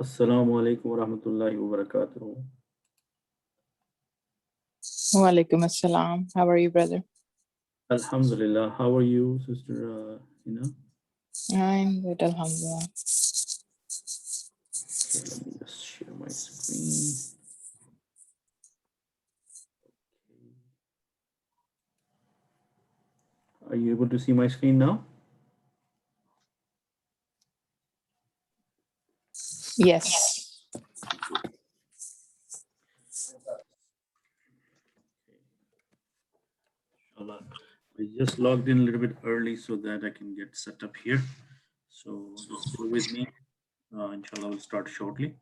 Assalamu alaikum wa rahmatullahi wa barakatuh. Walaikum assalam. How are you, brother? Alhamdulillah. How are you, Sister Hina? I'm good, alhamdulillah. Okay, let me just share my screen. Are you able to see my screen now? Yes. Inshallah. I just logged in a little bit early so that I can get set up here. So just bear with me. Inshallah, we'll start shortly.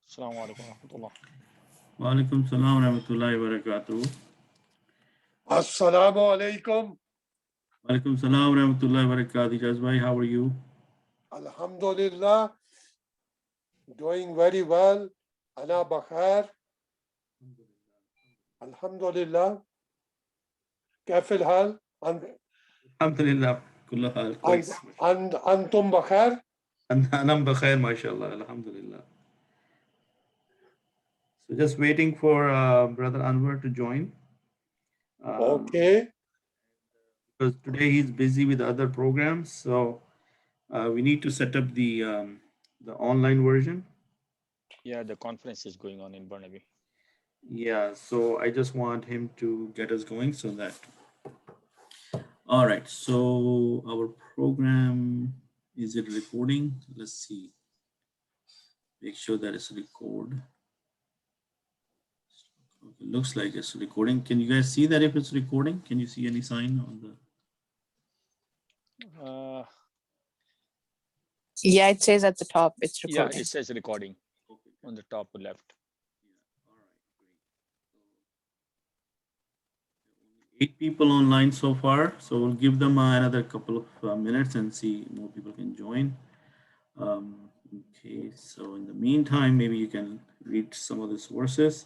Assalamu alaikum warahmatullah. Wa alaikum salam wa rahmatullahi wa barakatuh. Assalamu alaikum. Wa alaikum salam wa rahmatullahi wa barakatuh. Jazbhai, how are you? Alhamdulillah. Doing very well. Ana bakhair. Alhamdulillah. كيف الحال؟ Alhamdulillah. Kullu hal. أنتم بخير؟ Anam bakhair, mashallah. Alhamdulillah. So just waiting for Brother Anwar to join. Okay. Because today he's busy with other programs, so we need to set up the online version. Yeah, the conference is going on in Burnaby. Yeah, so I just want him to get us going so that. All right, so our program, is it recording? Let's see. Make sure that it's record. Okay, looks like it's recording. Can you guys see that if it's recording? Can you see any sign on the? Yeah, it says at the top it's Yeah, recording. it says recording on the top left. Yeah, all right, great. 8 people online so far, so we'll give them another couple of minutes and see more people can join. Okay, so in the meantime, maybe you can read some of the sources.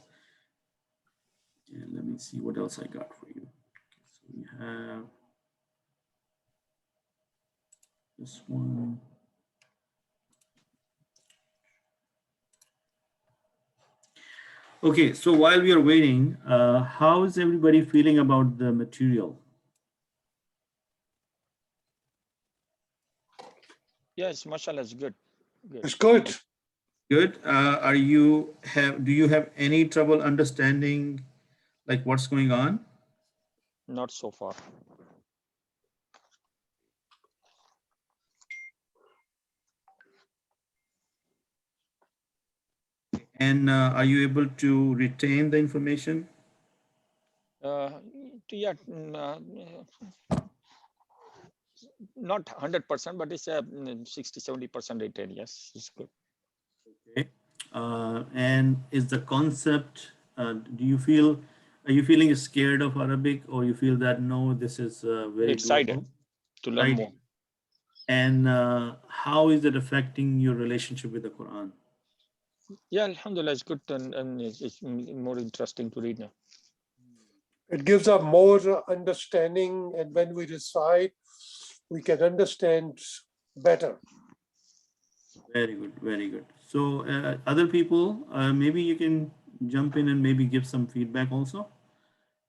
And let me see what else I got for you. Okay, so we have this one. Okay, so while we are waiting, how is everybody feeling about the material? Yes, mashallah, it's good. It's good. Good. Do you have any trouble understanding like what's going on? Not so far. And are you able to retain the information? Yeah, not 100%, but it's 60-70% retain. Yes, it's good. Okay. And is the concept, are you feeling scared of Arabic, or you feel that no, this is very Excited doable? to learn more. And how is it affecting your relationship with the Quran? Yeah, alhamdulillah, it's good and it's more interesting to read now. It gives us more understanding, and when we recite, we can understand better. Very good, very good. So other people, maybe you can jump in and maybe give some feedback also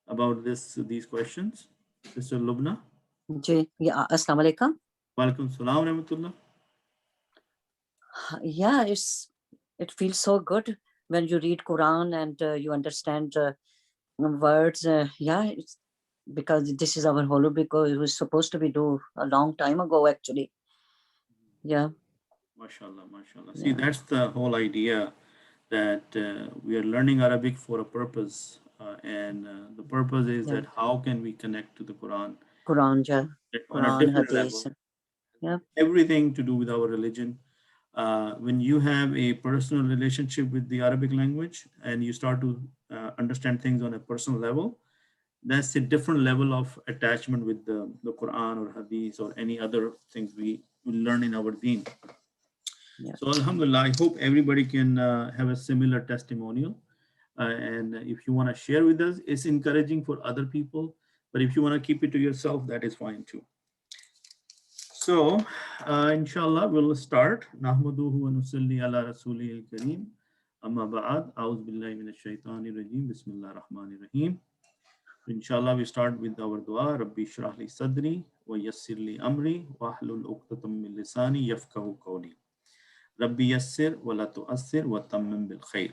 about these questions. Mr. Lubna. Yeah, Assalamu alaikum. Walaikum salam rahmatullah. Yeah, it feels so good when you read Quran and you understand words. Yeah, it's because this is our holo, because it was supposed to be do a long time ago actually. Yeah. Mashallah, mashallah. See, that's the whole idea, that we are learning Arabic for a purpose, and the purpose is Yeah. that how can we connect to the Quran Quran, yeah. on a Quran, different level, Hadith. Yeah. everything to do with our religion. When you have a personal relationship with the Arabic language and you start to understand things on a personal level, that's a different level of attachment with the Quran or Hadith or any other things we learn in our deen. Yeah. So Alhamdulillah, I hope everybody can have a similar testimonial. And if you want to share with us, it's encouraging for other people. But if you want to keep it to yourself, that is fine too. So, inshallah, we'll start. Nahmaduhu wa nusalli ala rasulih al-kareem. Amma ba'ad, a'udhu billahi minash shaitanir rajim. Bismillah ar-Rahmanir Rahim. Inshallah, we start with our dua. Rabbi shrah li sadri wa yassir li amri wa ahlul uqtatam min lisani yafqahu qawli. Rabbi yassir wa la tu'assir wa tammim bil khair.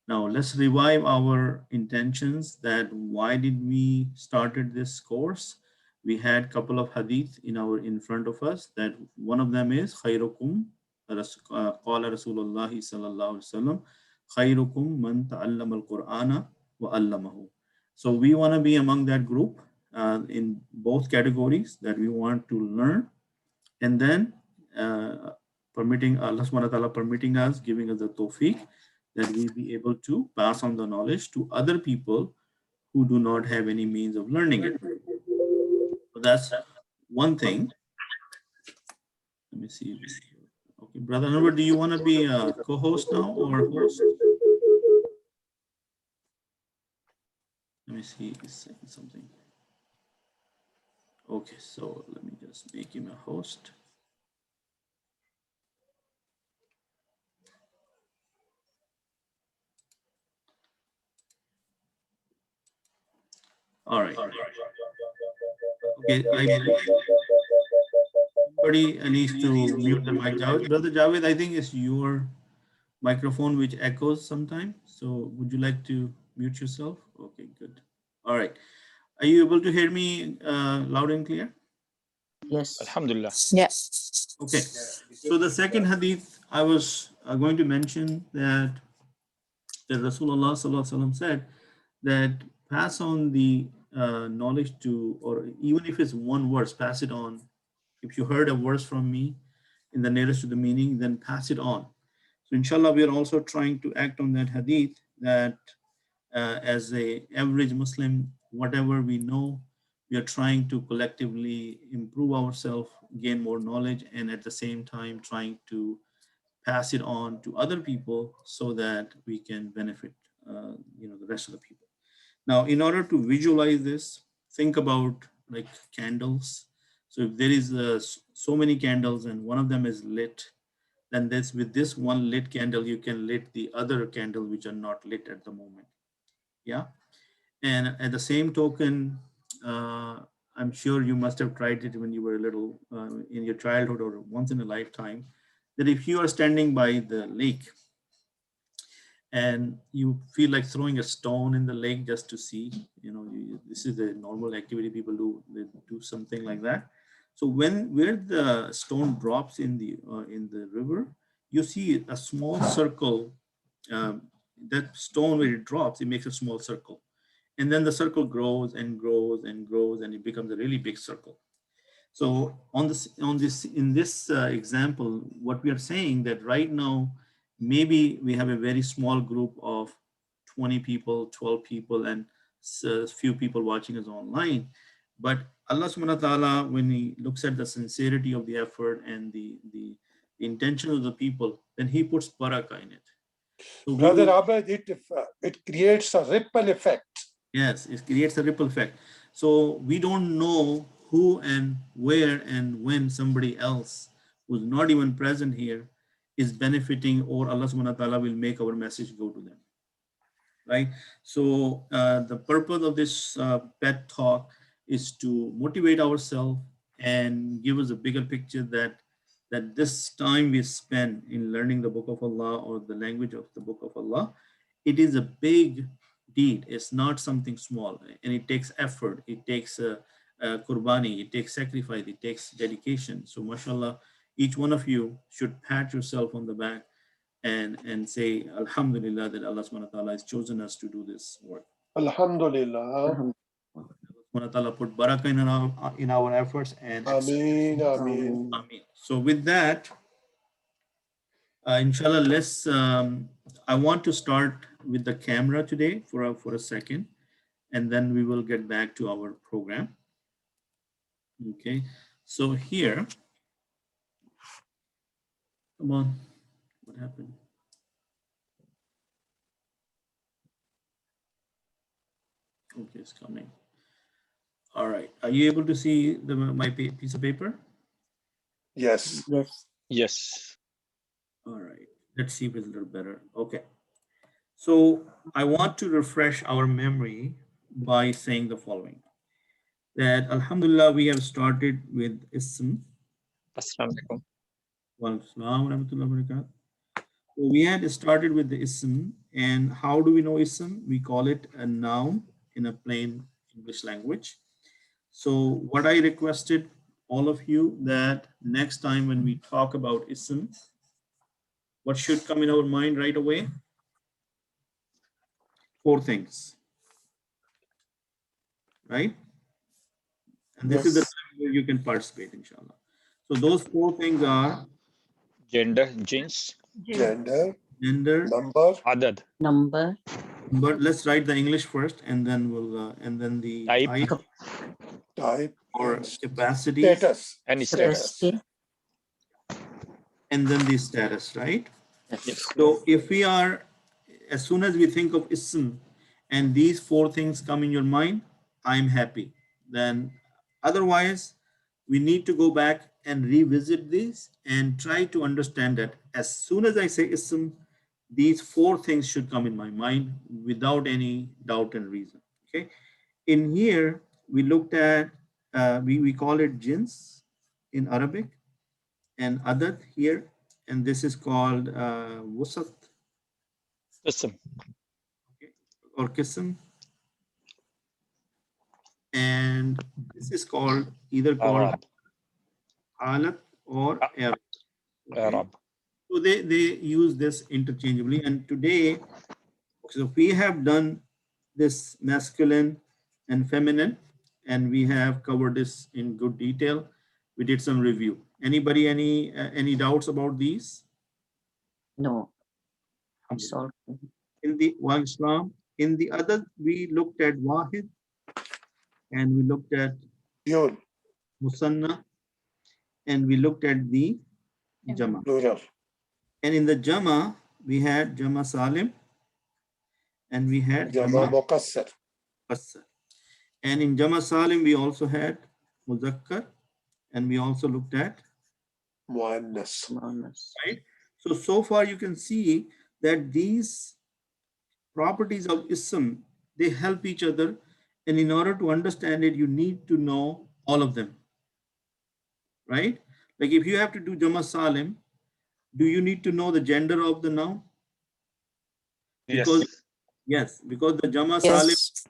Now let's revive our intentions that why did we started this course? We had a couple of hadith in front of us that one of them is khairukum qala Rasulullah sallallahu alaihi wasallam khairukum man ta'allama al-Qur'ana wa 'allamahu. So we want to be among that group in both categories that we want to learn and then permitting Allah subhanahu wa ta'ala permitting us, giving us the tawfiq that we be able to pass on the knowledge to other people who do not have any means of learning it. So that's one thing. Let me see. Okay, Brother Anwar, do you want to be a co-host now or host? Let me see, he's saying something. Okay, so let me just make him a host. All right. Okay, somebody needs to mute the mic. Brother Javed, I think it's your microphone which echoes sometime. So would you like to mute yourself? Okay, good. All right. Are you able to hear me loud and clear? Yes. Alhamdulillah. Yeah. Okay. So the second hadith I was going to mention that Rasulullah sallallahu alaihi wasallam said that pass on the knowledge to, or even if it's one verse, pass it on. If you heard a verse from me in the nearest to the meaning, then pass it on. So inshallah, we are also trying to act on that hadith that as a average Muslim, whatever we know, we are trying to collectively improve ourselves, gain more knowledge, and at the same time trying to pass it on to other people so that we can benefit the rest of the people. Now, in order to visualize this, think about like candles. So if there is so many candles and one of them is lit, then with this one lit candle, you can lit the other candles which are not lit at the moment. Yeah. And at the same token, I'm sure you must have tried it when you were little in your childhood or once in a lifetime, that if you are standing by the lake and you feel like throwing a stone in the lake just to see, this is a normal activity people do, they do something like that. So where the stone drops in the river, you see a small circle. That stone where it drops, it makes a small circle, and then the circle grows and grows and grows, and it becomes a really big circle. So in this example, what we are saying that right now, maybe we have a very small group of 20 people, 12 people, and a few people watching us online. But Allah subhanahu wa ta'ala, when He looks at the sincerity of the effort and the intention of the people, then He puts barakah in it. So Brother Abed, it creates a ripple effect. yes, it creates a ripple effect. So we don't know who and where and when somebody else who's not even present here is benefiting, or Allah subhanahu wa ta'ala will make our message go to them. Right? So the purpose of this pet talk is to motivate ourselves and give us a bigger picture that this time we spend in learning the book of Allah or the language of the book of Allah, it is a big deed. It's not something small, and it takes effort. It takes qurbani. It takes sacrifice. It takes dedication. So, mashallah, each one of you should pat yourself on the back and say Alhamdulillah that Allah subhanahu wa ta'ala has chosen us to do this work. Alhamdulillah. Alhamdulillah. Allah subhanahu wa ta'ala put barakah in our efforts and Ameen, ameen. Ameen. So with that, inshallah, let's I want to start with the camera today for a second, and then we will get back to our program. Okay, so here, come on, what happened? Okay, it's coming. All right, are you able to see my piece of paper? Yes. Yes. Yes. All right, let's see if it's a little better. Okay, so I want to refresh our memory by saying the following. That Alhamdulillah, we have started with Ism. Assalamu alaikum. Wa rahmatullahi wa barakatuh. So we had started with the Ism, and how do we know Ism? We call it a noun in a plain English language. So what I requested all of you that next time when we talk about Ism, what should come in our mind right away? 4 things, right? And this is the Yes. time where you can participate, inshallah. So those 4 things are Gender, jeans, Gender, gender, number, adad, Number. but let's write the English first, and then we'll and then the Type. type type, or and capacity, status. any status. Capacity. and then the status, right? Yes. So if we are, as soon as we think of Ism and these 4 things come in your mind, I'm happy. Then otherwise, we need to go back and revisit these and try to understand that as soon as I say Ism, these 4 things should come in my mind without any doubt and reason. Okay. In here, we looked at, we call it jins in Arabic, and adad here, and this is called wusat Listen. or kism, and this is called either called Arab. alat or Arab. Okay? Arab. So they use this interchangeably, and today, so we have done this masculine and feminine, and we have covered this in good detail. We did some review. Anybody any doubts about these? No. It's all. In the one Islam, in the other, we looked at Wahid, and we looked at Yun, Musanna, and we looked at the Jama. plural. And in the Jama, we had Jama Salim, and we had Jama Jama Muqassar. Qassar. And in Jama Salim, we also had Muzakkar, and we also looked at, Muannas. right? So far you can see that these properties of Ism, they help each other. And in order to understand it, you need to know all of them, right? Like if you have to do Jama Salim, do you need to know the gender of the noun? Because Yes. because the Jama Salim Yes.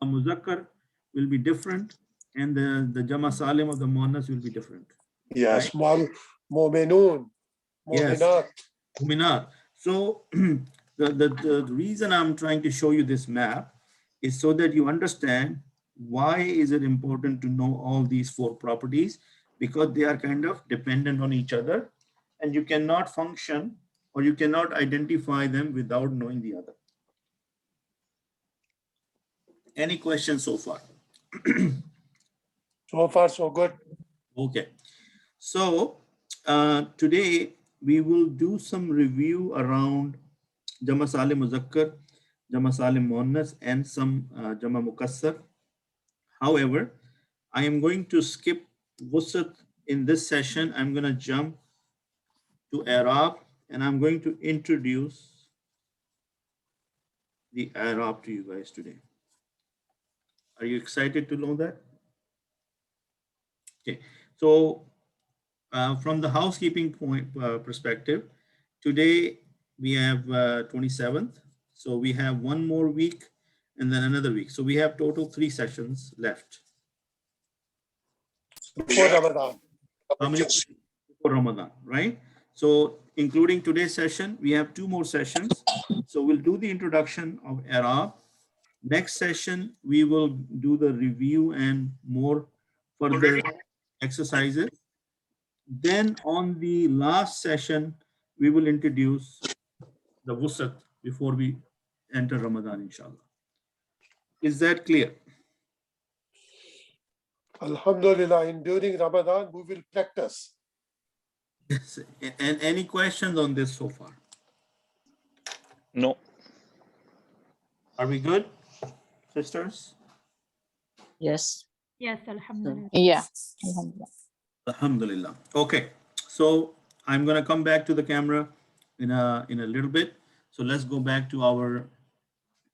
of Muzakkar will be different, and the Jama Salim of the Muannas will be different. Yes, Mu'minun, Yes. Mu'minat. Mu'minat. So the reason I'm trying to show you this map is so that you understand why is it important to know all these 4 properties, because they are kind of dependent on each other, and you cannot function or you cannot identify them without knowing the other. Any questions so far? So far, so good. Okay. So today we will do some review around Jama Salim Muzakkar, Jama Salim Muannas, and some Jama Mukassar. However, I am going to skip Wusat in this session. I'm going to jump to Arab, and I'm going to introduce the Arab to you guys today. Are you excited to know that? Okay. So from the housekeeping point perspective, today we have 27th. So we have 1 more week and then another week. So we have total 3 sessions left. Before Ramadan. How many before Ramadan, right? So including today's session, we have 2 more sessions. So we'll do the introduction of Arab. Next session, we will do the review and more further exercises. Then on the last session, we will introduce the wusat before we enter Ramadan, inshallah. Is that clear? Alhamdulillah, and during Ramadan, we will practice. Yes. And any questions on this so far? No. Are we good, sisters? Yes. Yes, alhamdulillah. Yeah. Alhamdulillah. Alhamdulillah. Okay, so I'm gonna come back to the camera in a little bit. So let's go back to our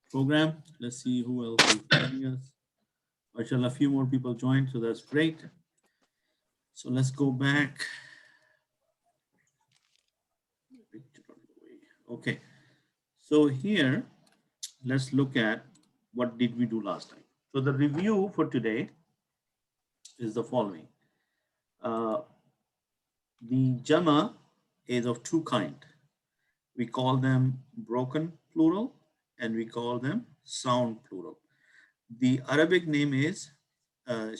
program. Let's see who else is joining us. Mashallah, a few more people joined, so that's great. So let's go back. Okay, so here, let's look at what did we do last time. So the review for today is the following. The jama is of 2 kinds. We call them broken plural and we call them sound plural. The Arabic name is,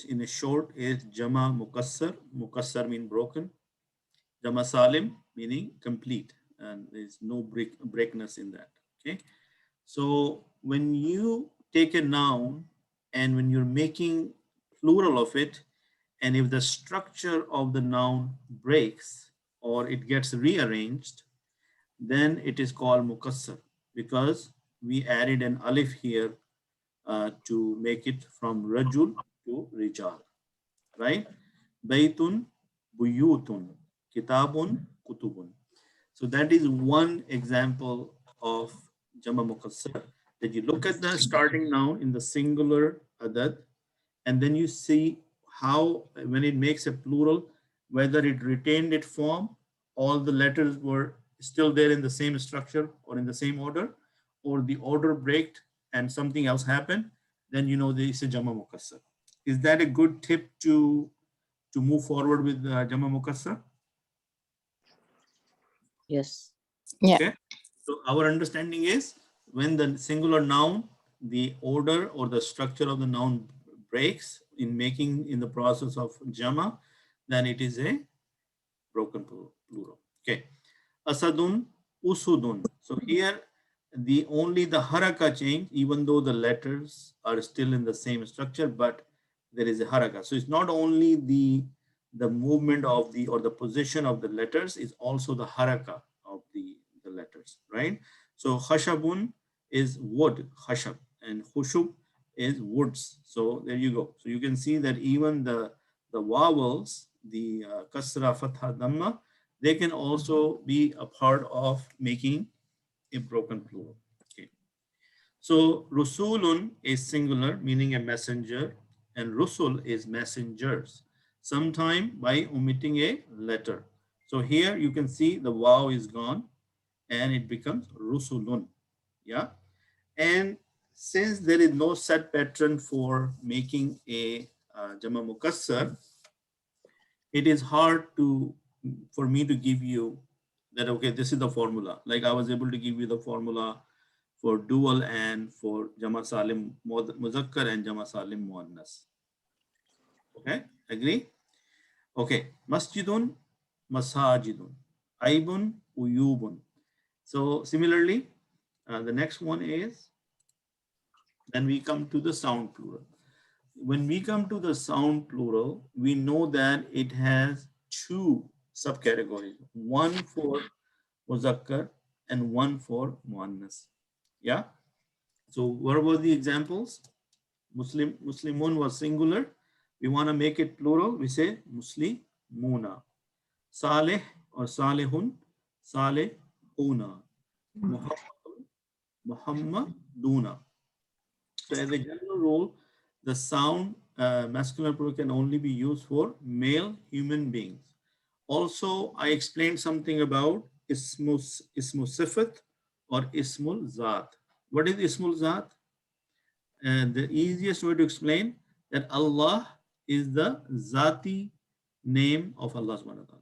in a short, is jama mukassar. Mukassar means broken. Jama salim meaning complete, and there's no breakness in that. Okay. So when you take a noun and when you're making plural of it, and if the structure of the noun breaks or it gets rearranged, then it is called mukassar, because we added an alif here to make it from rajul to rijal, right? Baytun, buyutun, kitabun, kutubun. So that is one example of jama mukassar, that you look at the starting noun in the singular adad, and then you see how, when it makes a plural, whether it retained its form, all the letters were still there in the same structure or in the same order, or the order break and something else happened, then you know this is jama mukassar. Is that a good tip to move forward with jama mukassar? Yes. Yeah. Okay. So our understanding is when the singular noun, the order or the structure of the noun breaks in the process of jama, then it is a broken plural. Okay. Asadun, usudun. So here the haraka change, even though the letters are still in the same structure, but there is a haraka. So it's not only the movement of the position of the letters, is also the haraka of the letters, right? So khashabun is wood, khashab, and khushub is woods. So there you go. So you can see that even the vowels, the kasra, fatha, dhamma, they can also be a part of making a broken plural. Okay. So rusulun is singular, meaning a messenger, and rusul is messengers, sometime by omitting a letter. So here you can see the waw is gone and it becomes rusulun. Yeah. And since there is no set pattern for making a jama mukassar, it is hard for me to give you that, okay, this is the formula. Like I was able to give you the formula for dual and for jama salim muzakkar and jama salim muannas. Okay, agree? Okay, masjidun, masajidun, aibun, uyubun. So similarly, the next one is, then we come to the sound plural. When we come to the sound plural, we know that it has 2 subcategories, one for muzakkar and one for muannas. Yeah. So what were the examples? Muslimun was singular. We want to make it plural. We say muslimuna. Saleh or salihun, salihuna. Muhammaduna. So as a general rule, the sound masculine plural can only be used for male human beings. Also, I explained something about ismu sifat or ismul zat. What is ismul zat? The easiest way to explain that Allah is the zati name of Allah subhanahu wa ta'ala.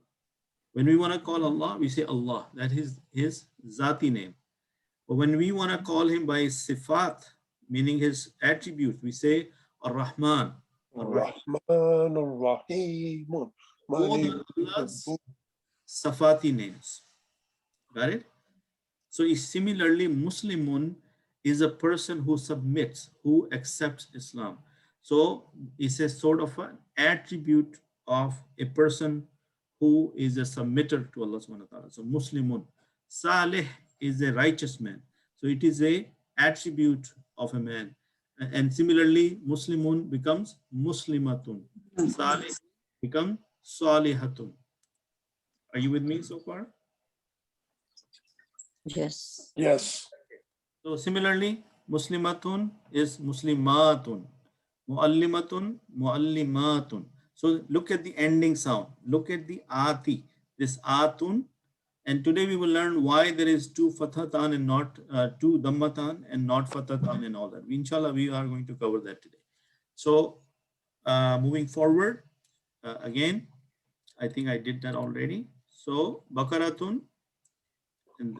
When we want to call Allah, we say Allah. That is his Zati name. But when we want to call him by sifat, meaning his attributes, we say Ar-Rahman. Ar-Rahman, Ar-Rahim, Both are Allah's Safati names. Got it? So similarly, Muslimun is a person who submits, who accepts Islam. So it's a sort of an attribute of a person who is a submitter to Allah subhanahu wa ta'ala. So Muslimun. Salih is a righteous man. So it is a attribute of a man. And similarly, Muslimun becomes Muslimatun. Salih becomes Salihatun. Are you with me so far? Yes. Yes. So similarly, Muslimatun is Muslimatun. Muallimatun, Muallimatun. So look at the ending sound. Look at the ati, this atun. And today we will learn why there is two fathatan and not two dammatan and not fathatan and all that. Inshallah, we are going to cover that today. So moving forward, again, I think I did that already. So Bakaratun, and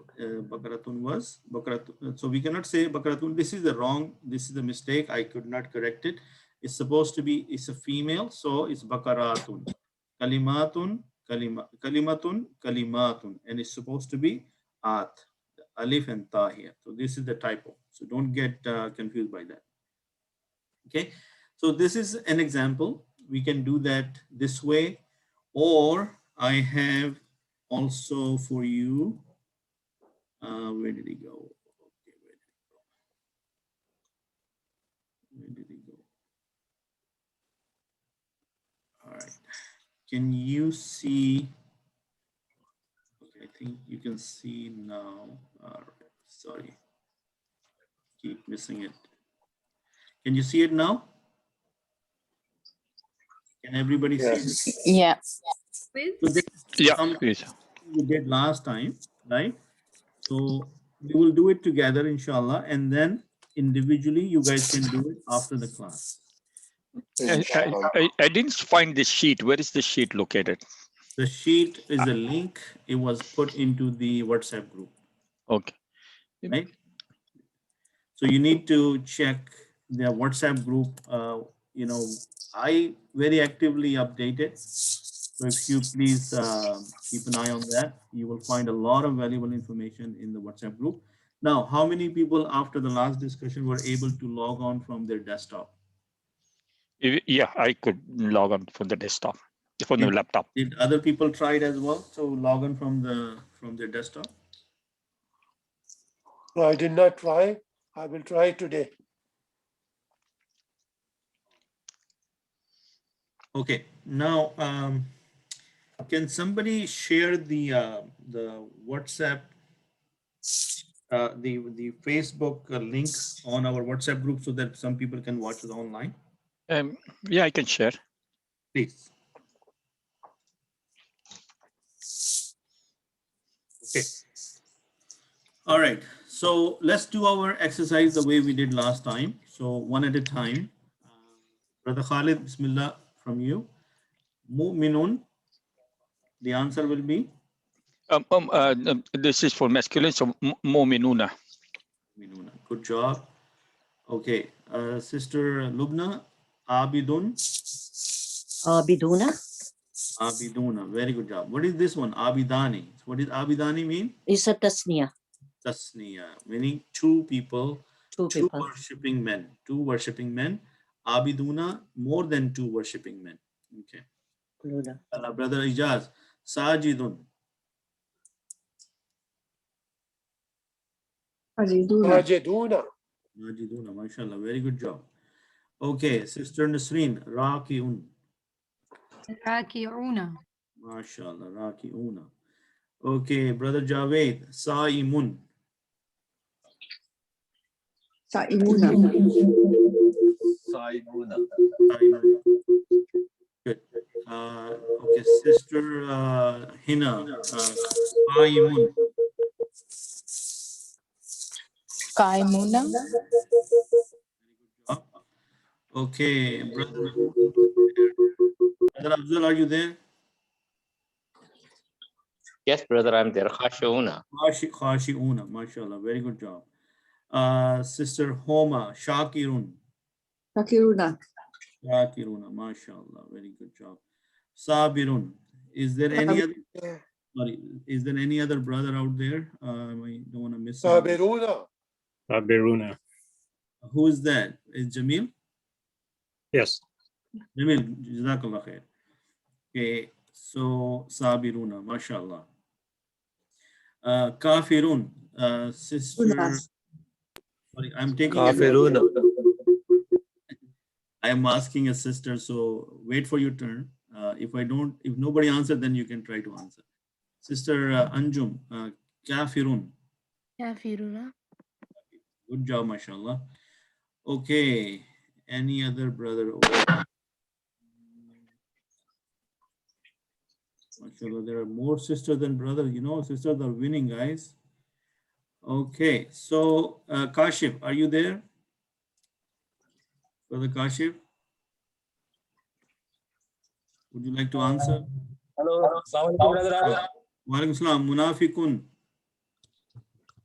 Bakaratun was Bakaratun. So we cannot say Bakaratun. This is the wrong. This is the mistake. I could not correct it. It's supposed to be. It's a female, so it's Bakaratun. Kalimatun, Kalimatun, Kalimatun, and it's supposed to be At, Alif and Ta here. So this is the typo. So don't get confused by that. Okay. So this is an example. We can do that this way, or I have also for you. Where did he go? Okay, where did he go? All right. Can you see? Okay, I think you can see now. All right. Sorry. Keep missing it. Can you see it now? Can everybody see it? Yeah. So this is Yeah, something please. we did last time, right? So we will do it together, inshallah, and then individually you guys can do it after the class. Inshallah. I didn't find the sheet. Where is the sheet located? The sheet is a link. It was put into the WhatsApp group, Okay. right? So you need to check the WhatsApp group. You know, I very actively update it. So if you please keep an eye on that, you will find a lot of valuable information in the WhatsApp group. Now, how many people after the last discussion were able to log on from their desktop? Yeah, I could log on from the desktop, from the Did, laptop. did other people try it as well? So log on from their desktop. No, I did not try. I will try today. Okay. Now, can somebody share the WhatsApp, the Facebook link on our WhatsApp group so that some people can watch it online, Yeah, I can share. please? Okay. All right. So let's do our exercise the way we did last time. So one at a time. Brother Khalid, Bismillah from you. Mu'minun. The answer will be This is for masculine, so mominuna. Minuna. Good job. Okay. Sister Lubna, Abidun. Biduna Abiduna. Very good job. What is this one? Abidani. What does Abidani mean? is a tasniya. Tasniya, meaning two people, Two two people. worshipping men. Two worshipping men. Abiduna, more than two worshipping men. Okay. Lula. Brother Ijaz, Sajidun. Sajiduna. Sajiduna, mashallah. Very good job. Okay. Sister Nasreen, Rakiun. راكعون MashaAllah, Raki'una. Okay, Brother Javed, Sa'imun. صائمون Saibuna. Sa'imun. Good. Okay, Sister Hina, Qa'imun. Kaimuna. Okay, Brother Afzal, are you there? Yes, brother, I'm there. Khashuna. Khashi'una, mashallah, very good job. Sister Homa, Shakirun. Shakiruna. Shakiruna, mashallah, very good job. Sabirun. Is there any other? Sorry, is there any other brother out there? I don't want to miss out. Sabiruna. Beruna. Who is that? Is Jamil? Yes. Jamil, Jazakallah khair. Okay, so Sabiruna, mashallah. Kafirun, sister. Unas. Sorry, I'm taking. Kafiruna. I am asking a sister, so wait for your turn. If nobody answered, then you can try to answer. Sister Anjum, Kafirun. Kafiruna. Good job, mashallah. Okay, any other brother over there? Mashallah, there are more sisters than brothers. You know, sisters are winning, guys. Okay, so Kashif, are you there? Brother Kashif? Would you like to answer? Hello, Assalamu alaikum, brother. Wa alaikum salam, Munafiqun.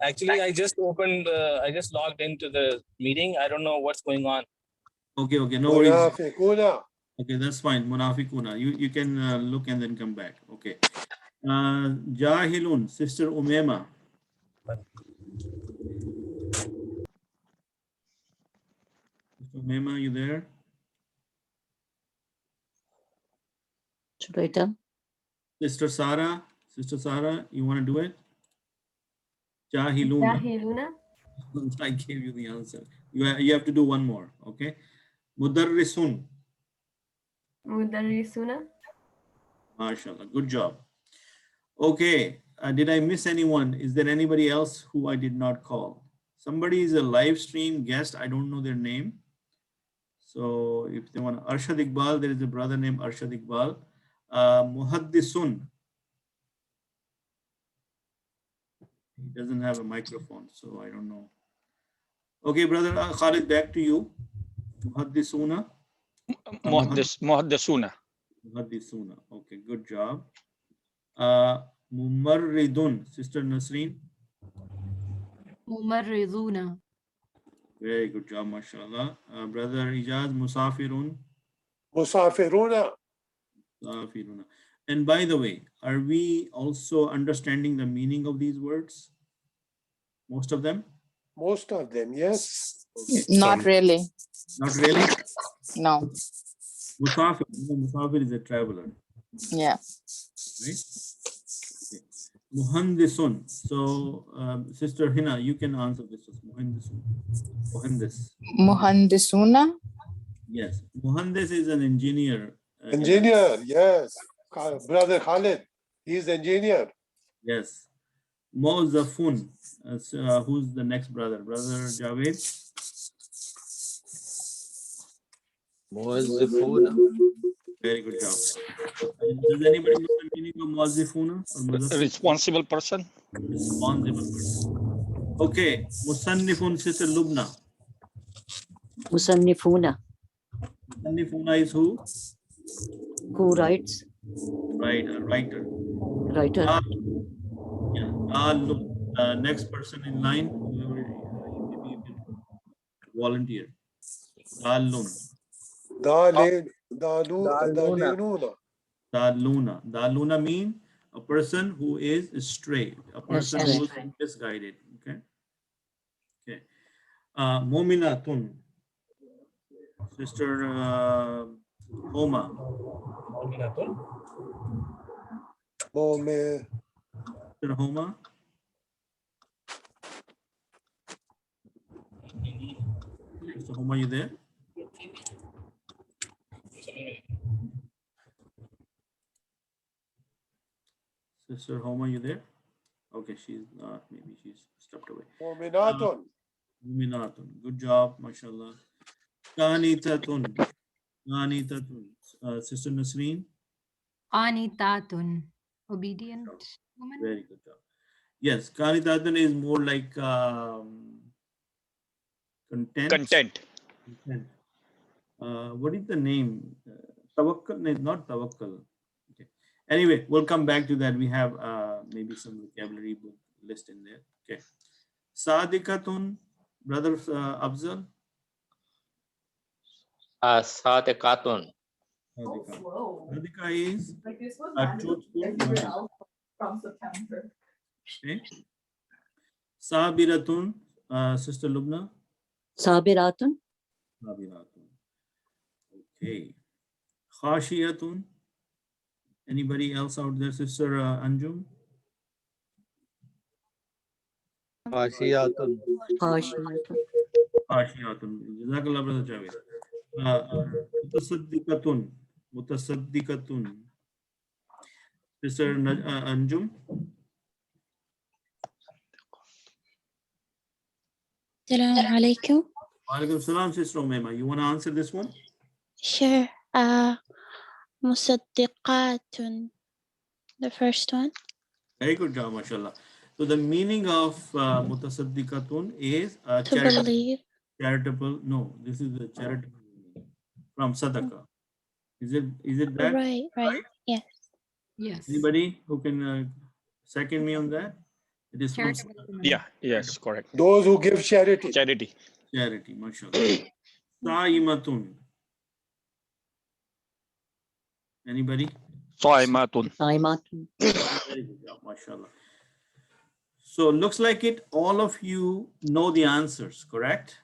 Actually, I just logged into the meeting. I don't know what's going on. Okay, no worries. Munafiquna. Okay, that's fine. Munafiquna. You can look and then come back. Okay. Jahilun, Sister Umema. Sister Umema, you there? Should I tell? Sister Sarah, you want to do it? Jahiluna. Jahiluna. I gave you the answer. You have to do one more. Okay. Mudarrisun. Mudarrisuna. MashaAllah. Good job. Okay. Did I miss anyone? Is there anybody else who I did not call? Somebody is a live stream guest. I don't know their name. So if they want Arshad Iqbal, there is a brother named Arshad Iqbal. Muhaddisun. He doesn't have a microphone, so I don't know. Okay, brother Khalid, back to you. Muhaddisuna. Muhaddisuna. Muhaddisuna. Okay, good job. Mumarridun, Sister Nasreen. Mumarriduna. Very good job, mashallah. Brother Ijaz, Musafirun. Musafiruna. Musafiruna. And by the way, are we also understanding the meaning of these words? Most of them? Most of them, yes. Okay. Not really. Not really? No. Musafir. Musafir is a traveler. Yeah. Right? Okay. Muhandisun. So, Sister Hina, you can answer this. Muhandisun. Muhandis. Muhandisuna. Yes. Muhandis is an engineer. Engineer, yes. Brother Khalid, he's engineer. Yes. Mozafun. Who's the next brother? Brother Javed? Muazzifuna. Very good job. Does anybody know the meaning of Mozifuna? Or Muzaffifun? Responsible person. Responsible person. Okay. Musannifun, Sister Lubna. Musannifuna. Musannifuna is who? Who writes? Right, a writer. Writer. Yeah. Next person in line, whoever, maybe you can volunteer. Dalun. Dalununa. Daluna. Daluna mean a person who is stray, a person who is misguided. Okay. Okay. Mominatun. Sister Homa. Sister Homa. Sister Homa, you there? Sister Homa, you there? Okay, she's not. Maybe she's stepped away. Muminatun. Muminatun. Good job, mashallah. Qanitatun. Qanitatun. Sister Nasreen. Qanitatun. Obedient woman. Very good job. Yes, Qanitatun is more like content. Content. What is the name? Tawakkal? No, not tawakkal. Okay. Anyway, we'll come back to that. We have maybe some vocabulary book list in there. Okay. Sadikatun, brother Afzal. Sadiqatun. Sadika. Sadika is a truthful woman. Okay. Sabiratun, Sister Lubna. Sabiratun. Sabiratun. Okay. Khashiyatun. Anybody else out there, Sister Anjum? Khashiyatun. Khashiyatun. Khashiyatun. Jazakallah, brother Javed. Mutasaddiqatun. Mutasaddiqatun. Sister Anjum. Assalamu alaikum. Walaikum salam, Sister Umaima. You want to answer this one? Sure. Musaddiqatun. The first one. Very good job, mashallah. So the meaning of mutasaddiqatun is To believe. charitable. No, this is the charitable meaning from sadaqah. Is it that? Right. Yes. Yes. Anybody who can second me on that? It is from Charitable sadaqah. woman. Yeah, yes, correct. Those who give charity. Charity. Charity, mashallah. Sa'imatun. Anybody? Saimatun. Saimatun. Very good job, mashallah. So looks like it. All of you know the answers, correct?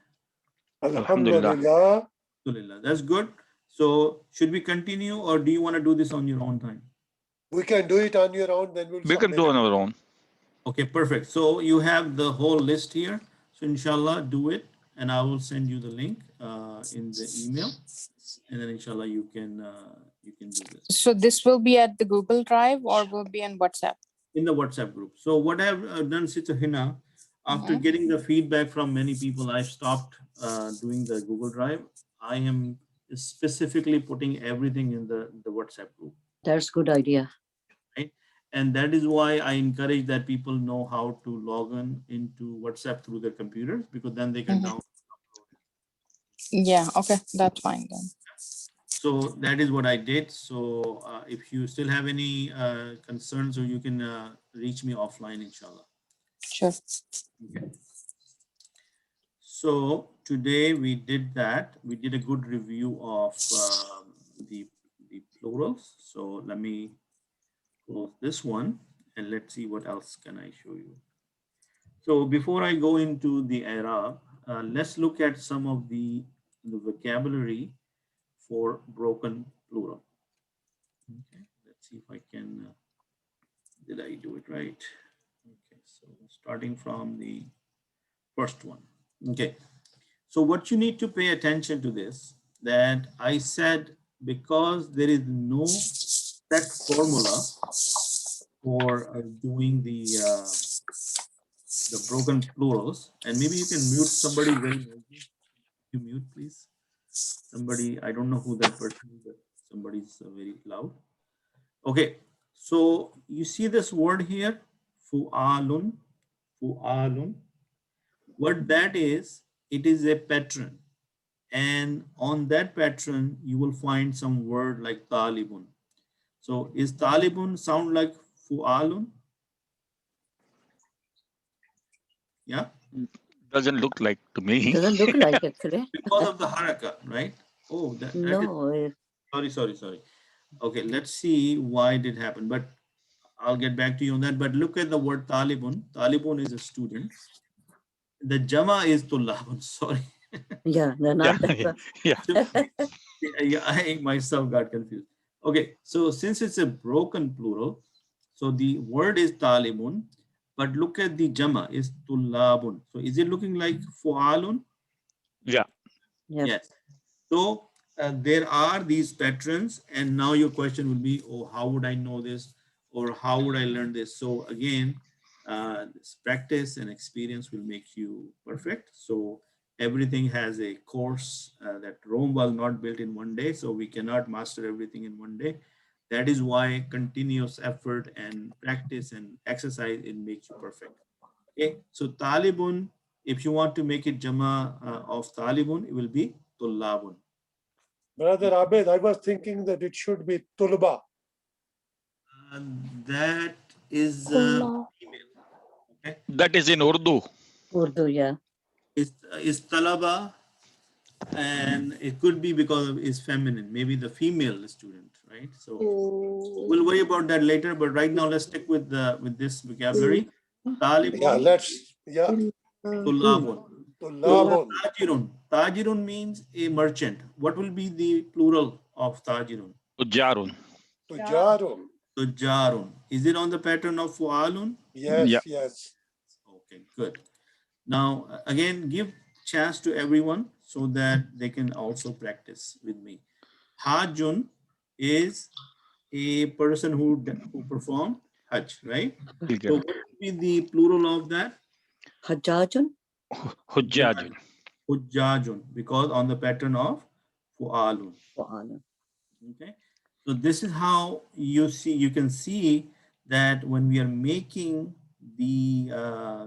Alhamdulillah. Alhamdulillah. Alhamdulillah. That's good. So should we continue, or do you want to do this on your own time? We can do it on your own, then we'll We can submit do it. on our own. Okay, perfect. So you have the whole list here. So inshallah, do it, and I will send you the link in the email, and then inshallah you can do this So this will be at the Google Drive or will be in WhatsApp? in the WhatsApp group. So what I've done, Sister Hina, after getting the feedback from many people, I've stopped doing the Google Drive. I am specifically putting everything in the WhatsApp group. That's good idea. Right? And that is why I encourage that people know how to log on into WhatsApp through their computers, because then they can download. Yeah, okay, that's fine then. So that is what I did. So if you still have any concerns, or you can reach me offline, inshallah. Sure. Okay. So today we did that. We did a good review of the plurals. So let me close this one and let's see what else can I show you. So before I go into the Arab, let's look at some of the vocabulary for broken plural. Okay, let's see if I can, did I do it right? Okay, so starting from the first one. Okay, so what you need to pay attention to this, that I said, because there is no set formula for doing the broken plurals, and maybe you can mute somebody very noisy. You mute, please. Somebody, I don't know who that person is, but somebody's very loud. Okay, so you see this word here, fu'alun, fu'alun. What that is, it is a pattern. And on that pattern, you will find some word like talibun. So is talibun sound like fu'alun? Yeah. Doesn't look like to me. Doesn't look like actually. Because of the haraka, right? Oh, that No. is, sorry. Okay, let's see why it happened, but I'll get back to you on that. But look at the word talibun. Talibun is a student. The jama is tullabun. Sorry. Yeah, they're not. Yeah. Yeah, I myself got confused. Okay, so since it's a broken plural, so the word is talibun, but look at the jama is tullabun. So is it looking like fu'alun? Yeah. Yep. Yes. So there are these patterns, and now your question will be, oh, how would I know this, or how would I learn this? So again, this practice and experience will make you perfect. So everything has a course. That Rome was not built in one day, so we cannot master everything in one day. That is why continuous effort and practice and exercise, it makes you perfect. Okay, so talibun, if you want to make it jama of talibun, it will be tullabun. Brother Abed, I was thinking that it should be tulba. That is Tulab. female. Okay, That is in Urdu. Urdu, yeah. is talaba, and it could be because of is feminine, maybe the female student, right? So we'll worry about that later, but right now let's stick with this vocabulary. Yeah, Talibun, tulabun. Tulabun. Tajirun. Tajirun means a merchant. What will be the plural of tajirun? Ujarun. Tujarun. Tujarun. Is it on the pattern of fu'alun? Yeah. Yes, yes. Okay, good. Now, again, give chance to everyone so that they can also practice with me. Hajjun is a person who performed Hajj, right? So what will be the plural of that? Hajjajun. Hujjajun. Hujjajun, because on the pattern of fu'alun. Fu'alun. Okay, so this is how you can see that when we are making the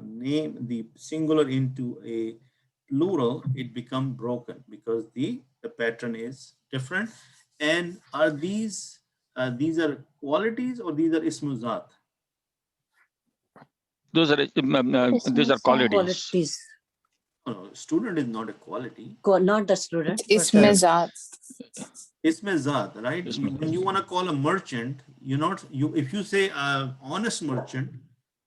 name, the singular into a plural, it become broken because the pattern is different. And are these are qualities or these are ismuzat? Those are qualities. Qualities. No, student is not a quality. Not the student. It's but, mizat. Ismezat, right? Ismezat. When you want to call a merchant, if you say honest merchant,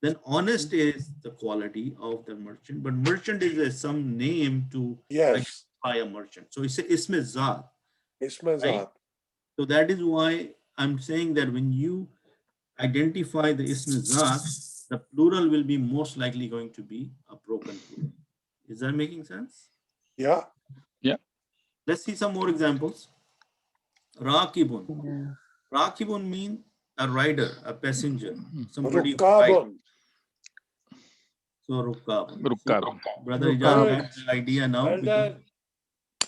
then honest is the quality of the merchant, but merchant is some name to Yes. identify a merchant. So it's ismezat. Ismazat. So that is why I'm saying that when you identify the ismezat, the plural will be most likely going to be a broken plural. Is that making sense? Yeah. Let's see some more examples. Rakibun. yeah. Rakibun means a rider, a passenger, somebody who rides. Rukabun. So Rukabun. Rukabun. Brother Ijaz Rukabun. got the idea now. Well done.